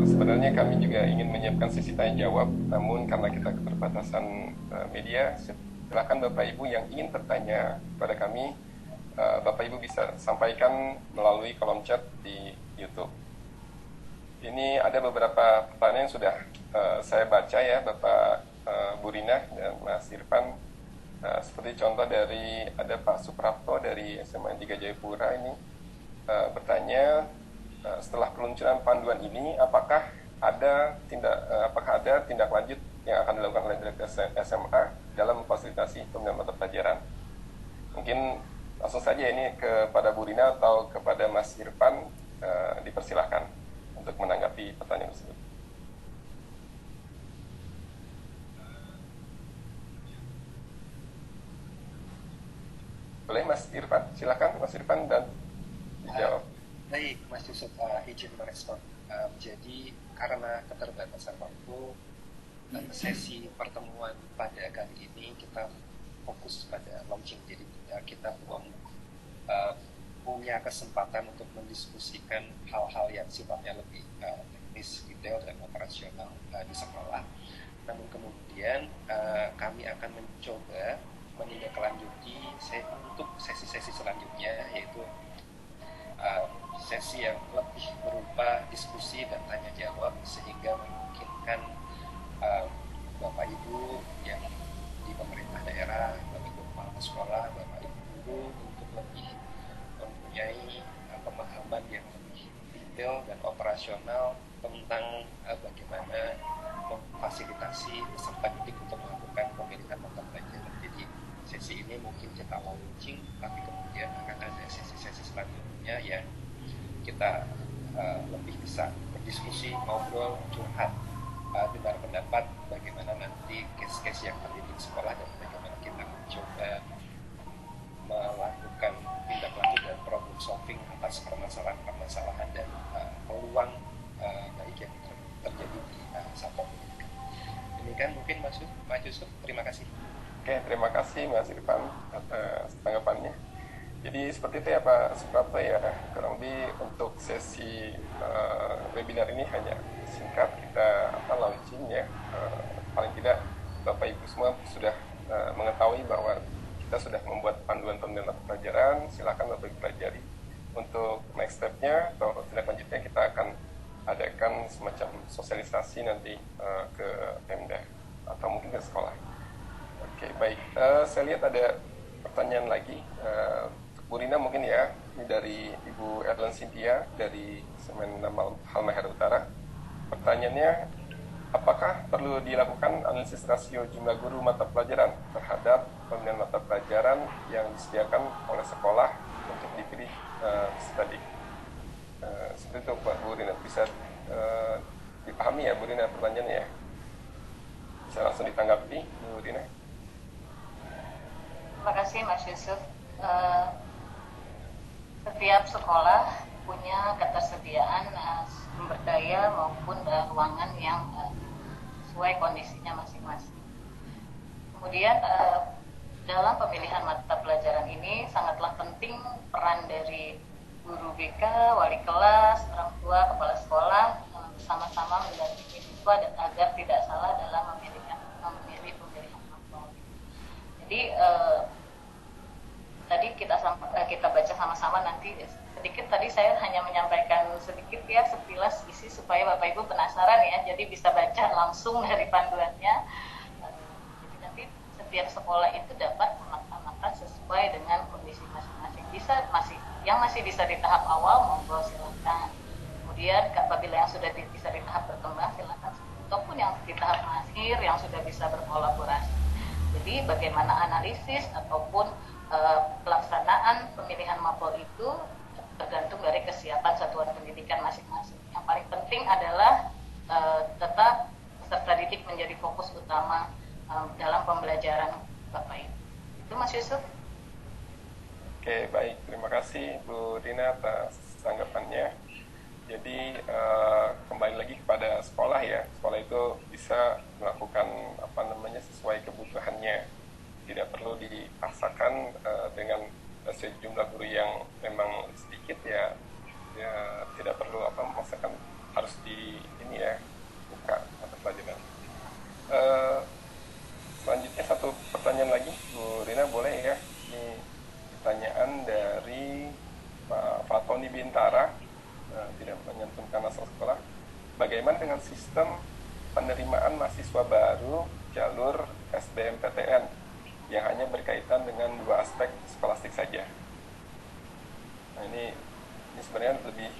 sebenarnya kami juga ingin menyiapkan sesi tanya jawab, namun karena kita keterbatasan media, silakan Bapak Ibu yang ingin bertanya kepada kami, Bapak Ibu bisa sampaikan melalui kolom chat di YouTube. Ini ada beberapa pertanyaan yang sudah saya baca ya, Bapak Bu Rina dan Mas Irfan. Seperti contoh dari ada Pak Suprapto dari SMA 3 Jayapura ini bertanya, setelah peluncuran panduan ini, apakah ada tindak lanjut yang akan dilakukan oleh Direktur SMA dalam memfasilitasi pemilihan mata pelajaran? Mungkin langsung saja ini kepada Bu Rina atau kepada Mas Irfan, dipersilahkan untuk menanggapi pertanyaan tersebut. Boleh Mas Irfan, silakan Mas Irfan dan dijawab. Baik, Mas Yusuf, izin merespon. Jadi karena keterbatasan waktu, sesi pertemuan pada kali ini kita fokus pada launching, jadi kita belum punya kesempatan untuk mendiskusikan hal-hal yang sifatnya lebih teknis, detail, dan operasional di sekolah. Namun kemudian kami akan mencoba menindaklanjuti untuk sesi-sesi selanjutnya, yaitu sesi yang lebih berupa diskusi dan tanya jawab, sehingga memungkinkan Bapak Ibu yang di pemerintah daerah, Bapak Ibu kepala sekolah, Bapak Ibu guru untuk lebih mempunyai pemahaman yang lebih detail dan operasional tentang bagaimana memfasilitasi peserta didik untuk melakukan pemilihan mata pelajaran. Jadi sesi ini mungkin kita launching, tapi kemudian akan ada sesi-sesi selanjutnya yang kita lebih bisa berdiskusi, ngobrol, curhat, dengar pendapat bagaimana nanti case-case yang terjadi di sekolah dan bagaimana kita mencoba melakukan tindak lanjut dan problem solving atas permasalahan-permasalahan dan peluang baik yang terjadi di satuan pendidikan. Demikian mungkin Mas Yusuf, terima kasih. Oke, terima kasih Mas Irfan atas tanggapannya. Jadi seperti itu ya Pak Suprapto ya, kurang lebih untuk sesi webinar ini hanya singkat kita launching ya paling tidak Bapak Ibu semua sudah mengetahui bahwa kita sudah membuat panduan-panduan mata pelajaran. Silakan Bapak Ibu pelajari. Untuk next step-nya atau tindak lanjutnya kita akan adakan semacam sosialisasi nanti ke Pemda atau mungkin ke sekolah. Oke, baik. Saya lihat ada pertanyaan lagi. Bu Rina mungkin ya, ini dari Ibu Erlen Cynthia dari Semen Halmahera Utara. Pertanyaannya, apakah perlu dilakukan analisis rasio jumlah guru mata pelajaran terhadap pemilihan mata pelajaran yang disediakan oleh sekolah untuk dipilih peserta didik? Seperti itu Pak Bu Rina, bisa dipahami ya Bu Rina pertanyaannya ya? Bisa langsung ditanggapi Bu Rina? Terima kasih Mas Yusuf. Setiap sekolah punya ketersediaan sumber daya maupun ruangan yang sesuai kondisinya masing-masing. Kemudian dalam pemilihan mata pelajaran ini sangatlah penting peran dari guru BK, wali kelas, orang tua, kepala sekolah bersama-sama mendampingi siswa dan agar tidak salah dalam memilih pemilihan mapel. Jadi tadi kita baca sama-sama, nanti sedikit tadi saya hanya menyampaikan sedikit ya sekilas isi supaya Bapak Ibu penasaran ya, jadi bisa baca langsung dari panduannya. Jadi nanti setiap sekolah itu dapat melaksanakan sesuai dengan kondisi masing-masing. Yang masih bisa di tahap awal monggo silakan. Kemudian apabila yang sudah bisa di tahap berkembang silakan, ataupun yang di tahap akhir yang sudah bisa berkolaborasi. Jadi bagaimana analisis ataupun pelaksanaan pemilihan mapel itu tergantung dari kesiapan satuan pendidikan masing-masing. Yang paling penting adalah tetap peserta didik menjadi fokus utama dalam pembelajaran Bapak Ibu. Itu Mas Yusuf. Oke, baik. Terima kasih Bu Rina atas tanggapannya. Jadi kembali lagi kepada sekolah ya. Sekolah itu bisa melakukan sesuai kebutuhannya. Tidak perlu dipaksakan dengan sejumlah guru yang memang sedikit ya tidak perlu memaksakan harus buka mata pelajaran. Selanjutnya satu pertanyaan lagi Bu Rina, boleh ya? Ini pertanyaan dari Pak Fatoni Bintara, tidak menyantumkan asal sekolah. Bagaimana dengan sistem penerimaan mahasiswa baru jalur SBMPTN yang hanya berkaitan dengan dua aspek skolastik saja? Nah, ini sebenarnya lebih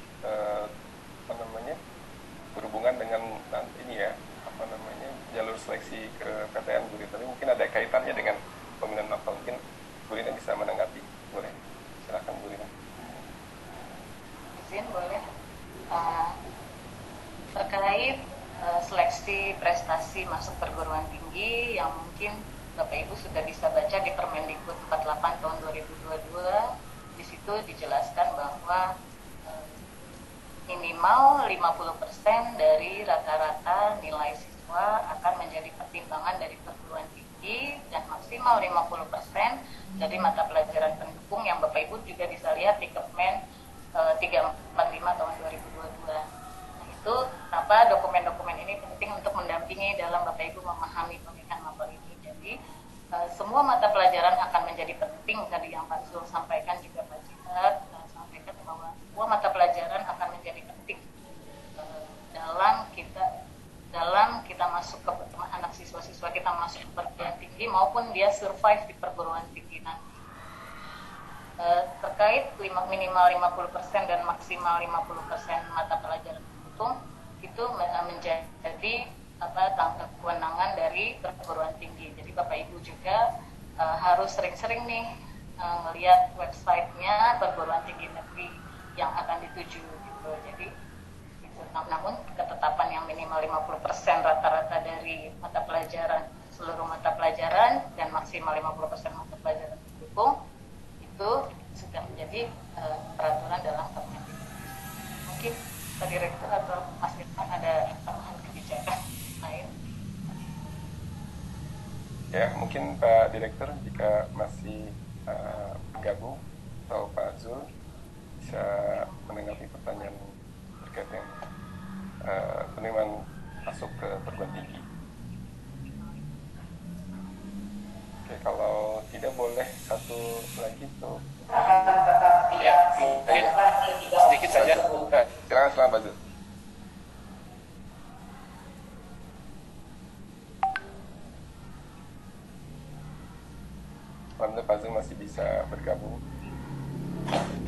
berhubungan dengan nanti ini ya, jalur seleksi ke PTN Bu Rina. Tapi mungkin ada kaitannya dengan pemilihan mapel. Mungkin Bu Rina bisa menanggapi. Boleh, silakan Bu Rina. Izin boleh. Terkait seleksi prestasi masuk perguruan tinggi yang mungkin Bapak Ibu sudah bisa baca di Permendikbud 48 tahun 2022. Di situ dijelaskan bahwa minimal 50% dari rata-rata nilai siswa akan menjadi pertimbangan dari perguruan tinggi dan maksimal 50% dari mata pelajaran pendukung yang Bapak Ibu juga bisa lihat di Kepmen 345 tahun 2022. Nah, itu kenapa dokumen-dokumen ini penting untuk mendampingi dalam Bapak Ibu memahami pemilihan mapel ini. Jadi semua mata pelajaran akan menjadi penting, tadi yang Pak Zul sampaikan juga Pak Jihat sampaikan bahwa semua mata pelajaran akan menjadi penting dalam kita masuk ke anak siswa-siswa kita masuk ke perguruan tinggi maupun dia survive di perguruan tinggi nanti. Terkait minimal 50% dan maksimal 50% mata pelajaran pendukung itu menjadi kewenangan dari perguruan tinggi. Jadi Bapak Ibu juga harus sering-sering nih melihat websitenya perguruan tinggi negeri yang akan dituju gitu. Jadi namun ketetapan yang minimal 50% rata-rata dari mata pelajaran, seluruh mata pelajaran dan maksimal 50% mata pelajaran pendukung itu sudah menjadi peraturan dalam Permendikbud. Mungkin Pak Direktur atau Mas Irfan ada tambahan kebijakan lain? Ya, mungkin Pak Direktur jika masih bergabung atau Pak Zul bisa menanggapi pertanyaan terkait dengan penerimaan masuk ke perguruan tinggi. boleh satu lagi tuh. Ya, mungkin sedikit saja. Nah, Silakan Pak Zul. Alhamdulillah Pak Zul masih bisa bergabung.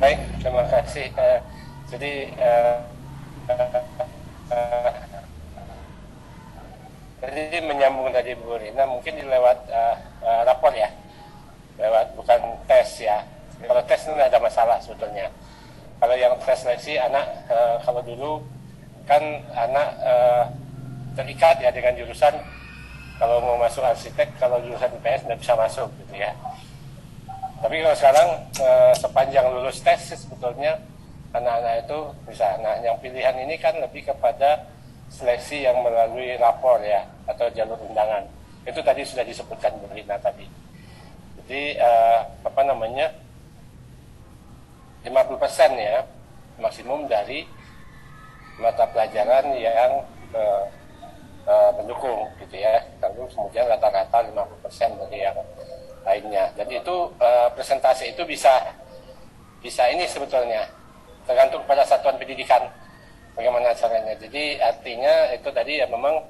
baik, terima kasih. Jadi jadi menyambung tadi Bu Rina, mungkin lewat rapor ya, lewat bukan tes ya. Kalau tes itu nggak ada masalah sebetulnya. Kalau yang tes seleksi anak, kalau dulu kan anak terikat ya dengan jurusan. Kalau mau masuk arsitek, kalau jurusan IPS nggak bisa masuk gitu ya. Tapi kalau sekarang sepanjang lulus tes sebetulnya anak-anak itu bisa. Nah, yang pilihan ini kan lebih kepada seleksi yang melalui rapor ya atau jalur undangan. Itu tadi sudah disebutkan Bu Rina tadi. Jadi 50% ya maksimum dari mata pelajaran yang mendukung gitu ya. Lalu kemudian rata-rata 50% dari yang lainnya. Jadi itu presentasi itu bisa ini sebetulnya tergantung pada satuan pendidikan bagaimana caranya. Jadi artinya itu tadi ya memang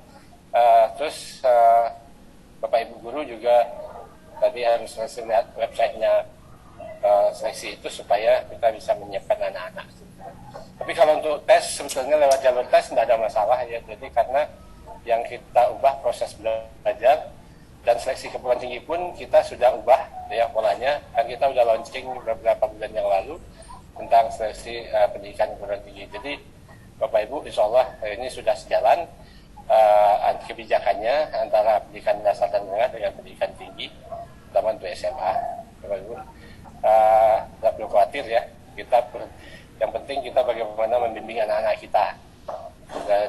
terus Bapak Ibu guru juga tadi harus lihat websitenya seleksi itu supaya kita bisa menyiapkan anak-anak. Tapi kalau untuk tes sebetulnya lewat jalur tes tidak ada masalah ya. Jadi karena yang kita ubah proses belajar dan seleksi keperluan tinggi pun kita sudah ubah ya polanya. Kan kita sudah launching beberapa bulan yang lalu tentang seleksi pendidikan keperluan tinggi. Jadi Bapak Ibu insya Allah ini sudah sejalan kebijakannya antara pendidikan dasar dan menengah dengan pendidikan tinggi, terutama untuk SMA. Bapak Ibu tidak perlu khawatir ya. Yang penting kita bagaimana membimbing anak-anak kita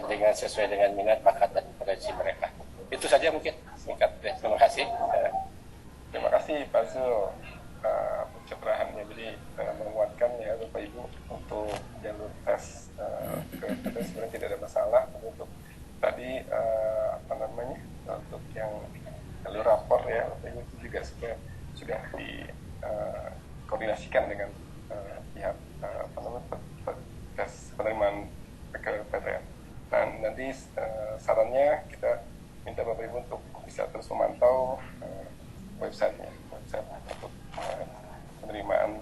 dengan sesuai dengan minat, bakat dan potensi mereka. Itu saja mungkin singkat. Terima kasih. Terima kasih Pak Zul pencerahannya. Jadi menguatkan ya Bapak Ibu untuk jalur tes sebenarnya tidak ada masalah. Untuk tadi untuk yang jalur rapor ya Bapak Ibu itu juga sudah dikoordinasikan dengan pihak tes penerimaan PTN. Dan nanti sarannya kita minta Bapak Ibu untuk bisa terus memantau website untuk penerimaan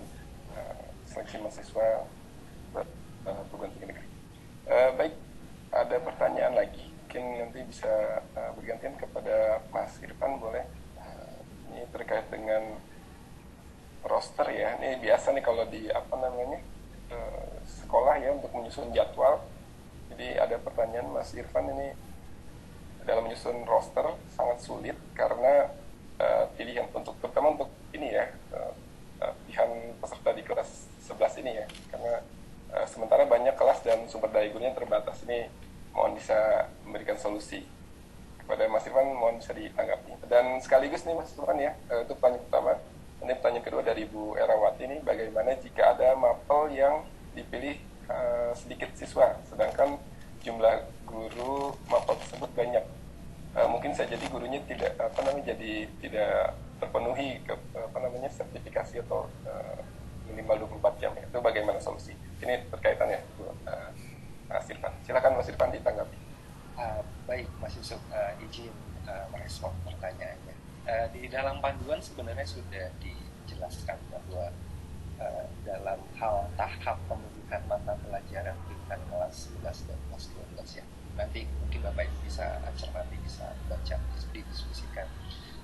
seleksi mahasiswa perguruan tinggi negeri. Baik, ada pertanyaan lagi. Mungkin nanti bisa bergantian kepada Mas Irfan, boleh? Ini terkait dengan roster ya. Ini biasa nih kalau di sekolah ya untuk menyusun jadwal. Jadi ada pertanyaan Mas Irfan, ini dalam menyusun roster sangat sulit karena pilihan terutama untuk ini ya pilihan peserta di kelas 11 ini ya, karena sementara banyak kelas dan sumber daya gurunya terbatas. Ini mohon bisa memberikan solusi kepada Mas Irfan, mohon bisa ditanggapi. Dan sekaligus nih Mas Irfan ya, itu pertanyaan pertama. Ini pertanyaan kedua dari Bu Erawati ini, bagaimana jika ada mapel yang dipilih sedikit siswa, sedangkan jumlah guru mapel tersebut banyak. Mungkin saja jadi gurunya tidak tidak terpenuhi sertifikasi atau minimal 24 jam. Itu bagaimana solusi? Ini berkaitan ya Bu Mas Irfan. Silakan Mas Irfan ditanggapi. Baik Mas Yusuf, izin merespon pertanyaannya. Di dalam panduan sebenarnya sudah dijelaskan bahwa dalam hal tahap pemilihan mata pelajaran tingkat kelas 11 dan kelas 12 ya. Nanti mungkin Bapak Ibu bisa cermati, bisa baca, didiskusikan.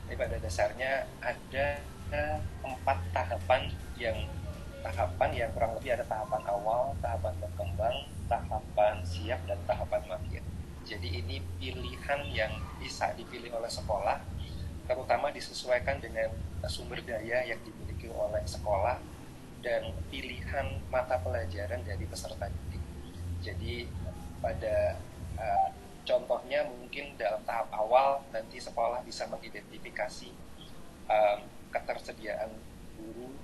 Tapi pada dasarnya ada 4 tahapan yang kurang lebih ada tahapan awal, tahapan berkembang, tahapan siap, dan tahapan mahir. Jadi ini pilihan yang bisa dipilih oleh sekolah, terutama disesuaikan dengan sumber daya yang dimiliki oleh sekolah dan pilihan mata pelajaran dari peserta didik. Jadi pada contohnya mungkin dalam tahap awal nanti sekolah bisa mengidentifikasi ketersediaan guru,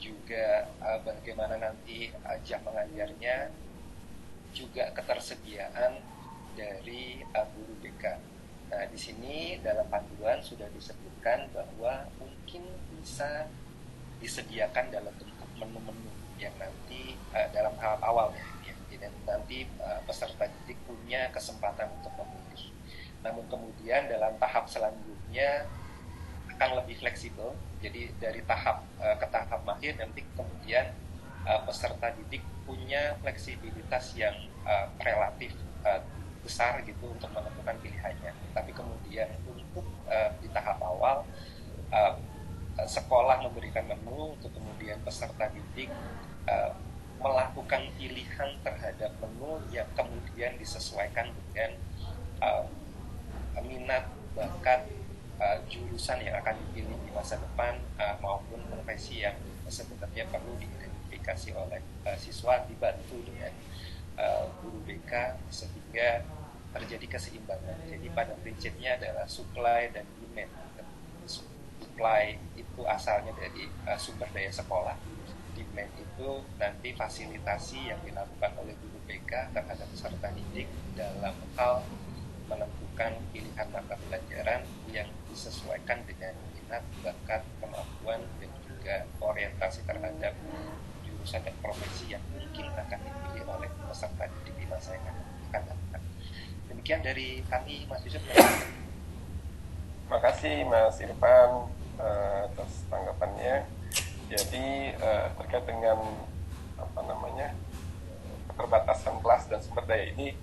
juga bagaimana nanti jam mengajarnya, juga ketersediaan dari guru BK. Nah, di sini dalam panduan sudah disebutkan bahwa mungkin bisa disediakan dalam bentuk menu-menu yang nanti dalam tahap awal ya, dan nanti peserta didik punya kesempatan untuk memilih. Namun kemudian dalam tahap selanjutnya akan lebih fleksibel, jadi dari tahap ke tahap mahir nanti kemudian peserta didik punya fleksibilitas yang relatif besar gitu untuk menentukan pilihannya. Tapi kemudian untuk di tahap awal sekolah memberikan menu untuk kemudian peserta didik melakukan pilihan terhadap menu yang kemudian disesuaikan dengan minat, bakat, jurusan yang akan dipilih di masa depan maupun profesi yang sebenarnya perlu diidentifikasi oleh siswa, dibantu dengan guru BK sehingga terjadi keseimbangan. Jadi pada prinsipnya adalah supply dan demand. Supply itu asalnya dari sumber daya sekolah, demand itu nanti fasilitasi yang dilakukan oleh guru BK terhadap peserta didik dalam hal menentukan pilihan mata pelajaran yang disesuaikan dengan minat, bakat, kemampuan, dan juga orientasi terhadap jurusan dan profesi yang mungkin akan dipilih oleh peserta didik di masa yang akan datang. Demikian dari kami, Mas Yusuf. Terima kasih Mas Irfan atas tanggapannya. Jadi terkait dengan keterbatasan kelas dan sumber daya ini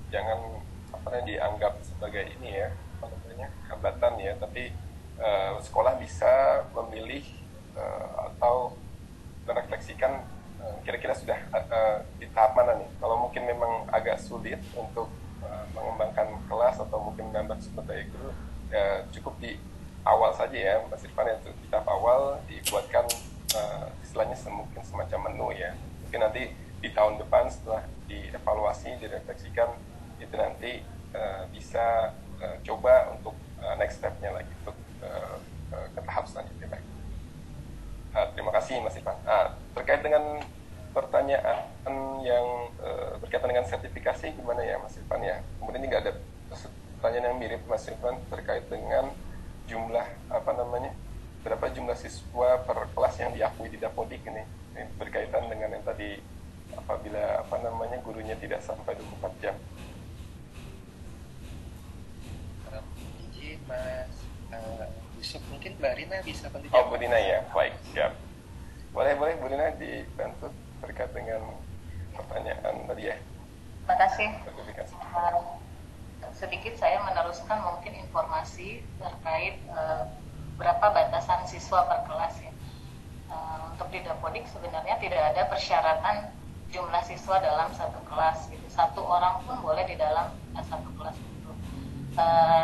jangan dianggap sebagai ini ya hambatan ya, tapi sekolah bisa memilih atau merefleksikan kira-kira sudah di tahap mana nih. Kalau mungkin memang agak sulit untuk mengembangkan kelas atau mungkin menambah sumber daya guru, cukup di awal saja ya Mas Irfan, itu di tahap awal dibuatkan istilahnya mungkin semacam menu ya. Mungkin nanti di tahun depan setelah dievaluasi, direfleksikan, itu nanti bisa coba untuk next step-nya lagi untuk ke tahap selanjutnya lagi. Terima kasih Mas Irfan. Terkait dengan pertanyaan yang berkaitan dengan sertifikasi gimana ya Mas Irfan ya. Kemudian juga ada pertanyaan yang mirip Mas Irfan terkait dengan jumlah berapa jumlah siswa per kelas yang diakui di Dapodik ini berkaitan dengan yang tadi apabila gurunya tidak sampai 24 jam. Izin Mas Yusuf, mungkin Mbak Rina bisa bantu. Oh, Bu Rina ya, baik, siap. Boleh Bu Rina dibantu terkait dengan pertanyaan tadi ya. Terima kasih. Sertifikasi. Sedikit saya meneruskan mungkin informasi terkait berapa batasan siswa per kelas ya. Untuk di Dapodik sebenarnya tidak ada persyaratan jumlah siswa dalam satu kelas gitu. Satu orang pun boleh di dalam satu kelas itu.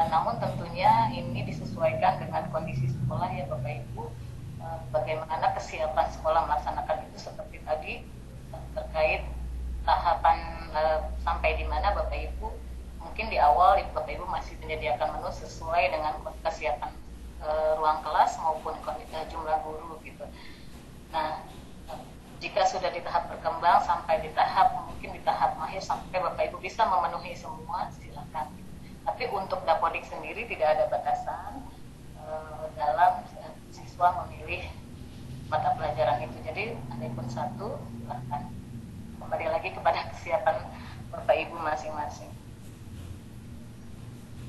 Namun tentunya ini disesuaikan dengan kondisi sekolah ya Bapak Ibu. Bagaimana kesiapan sekolah melaksanakan itu seperti tadi terkait tahapan sampai di mana Bapak Ibu mungkin di awal Bapak Ibu masih menyediakan menu sesuai dengan kesiapan ruang kelas maupun jumlah guru gitu. Nah, jika sudah di tahap berkembang sampai di tahap mungkin di tahap mahir sampai Bapak Ibu bisa memenuhi semua, silakan. Tapi untuk Dapodik sendiri tidak ada batasan dalam siswa memilih mata pelajaran itu. Jadi andai-pun satu, silahkan. Kembali lagi kepada kesiapan Bapak Ibu masing-masing.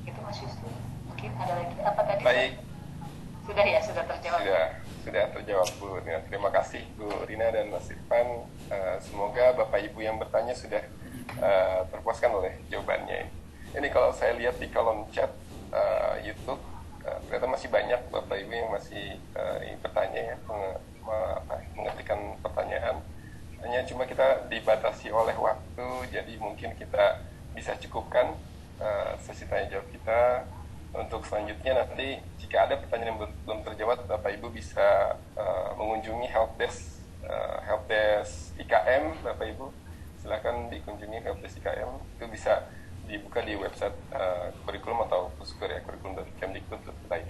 Itu Mas Yusuf. Mungkin ada lagi apa tadi? Baik. Sudah ya, sudah terjawab. Sudah terjawab Bu Rina. Terima kasih Bu Rina dan Mas Irfan. Semoga Bapak Ibu yang bertanya sudah terpuaskan oleh jawabannya. Ini kalau saya lihat di kolom chat YouTube, ternyata masih banyak Bapak Ibu yang masih ingin bertanya ya, mengetikkan pertanyaan. Hanya cuma kita dibatasi oleh waktu, jadi mungkin kita bisa cukupkan sesi tanya jawab kita. Untuk selanjutnya nanti jika ada pertanyaan yang belum terjawab, Bapak Ibu bisa mengunjungi helpdesk IKM. Bapak Ibu silakan dikunjungi helpdesk IKM, itu bisa dibuka di website kurikulum atau Puskur ya, kurikulum.kemdikbud.id,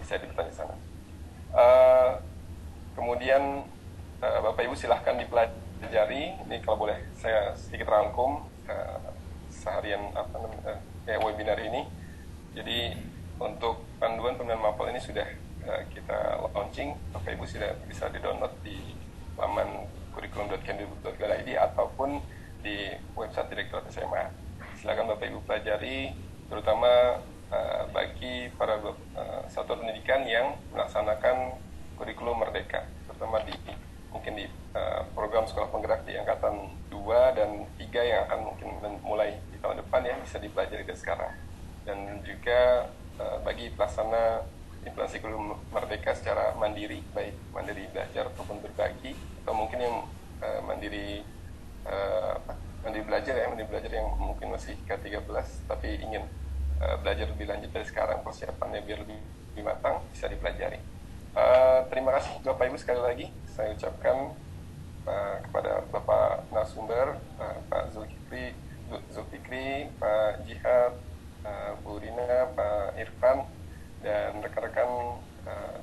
bisa dibertanya sana. Kemudian Bapak Ibu silahkan dipelajari. Ini kalau boleh saya sedikit rangkum seharian webinar ini. Jadi untuk panduan pemilihan mapel ini sudah kita launching. Bapak Ibu sudah bisa di-download di laman kurikulum.kemdikbud.go.id ataupun di website Direktorat SMA. Silakan Bapak Ibu pelajari, terutama bagi para satuan pendidikan yang melaksanakan kurikulum merdeka, terutama mungkin di program sekolah penggerak di angkatan 2 dan 3 yang akan mungkin mulai di tahun depan ya, bisa dipelajari dari sekarang. Dan juga bagi pelaksana implementasi kurikulum merdeka secara mandiri, baik mandiri belajar ataupun berbagi, atau mungkin yang mandiri belajar yang mungkin masih K13 tapi ingin belajar lebih lanjut dari sekarang, persiapannya biar lebih matang, bisa dipelajari. Terima kasih Bapak Ibu sekali lagi saya ucapkan kepada Bapak narasumber, Pak Zulfikri, Pak Jihad, Bu Rina, Pak Irfan, dan rekan-rekan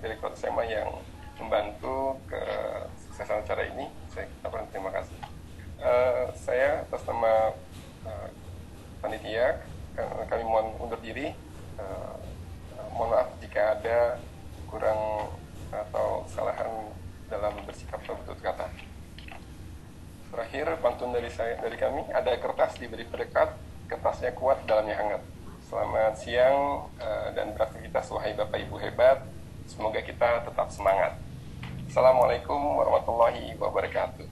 Direktur SMA yang membantu kesuksesan acara ini. Saya ucapkan terima kasih. Saya atas nama panitia, kami mohon undur diri. Mohon maaf jika ada kurang atau kesalahan dalam bersikap atau bertutur kata. Terakhir, pantun dari kami, ada kertas diberi perekat, kertasnya kuat, dalamnya hangat. Selamat siang dan beraktivitas wahai Bapak Ibu hebat. Semoga kita tetap semangat. Assalamualaikum warahmatullahi wabarakatuh.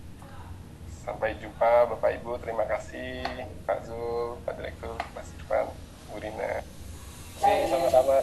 Sampai jumpa Bapak Ibu. Terima kasih Pak Zul, Pak Direktur, Mas Irfan, Bu Rina. Sama-sama.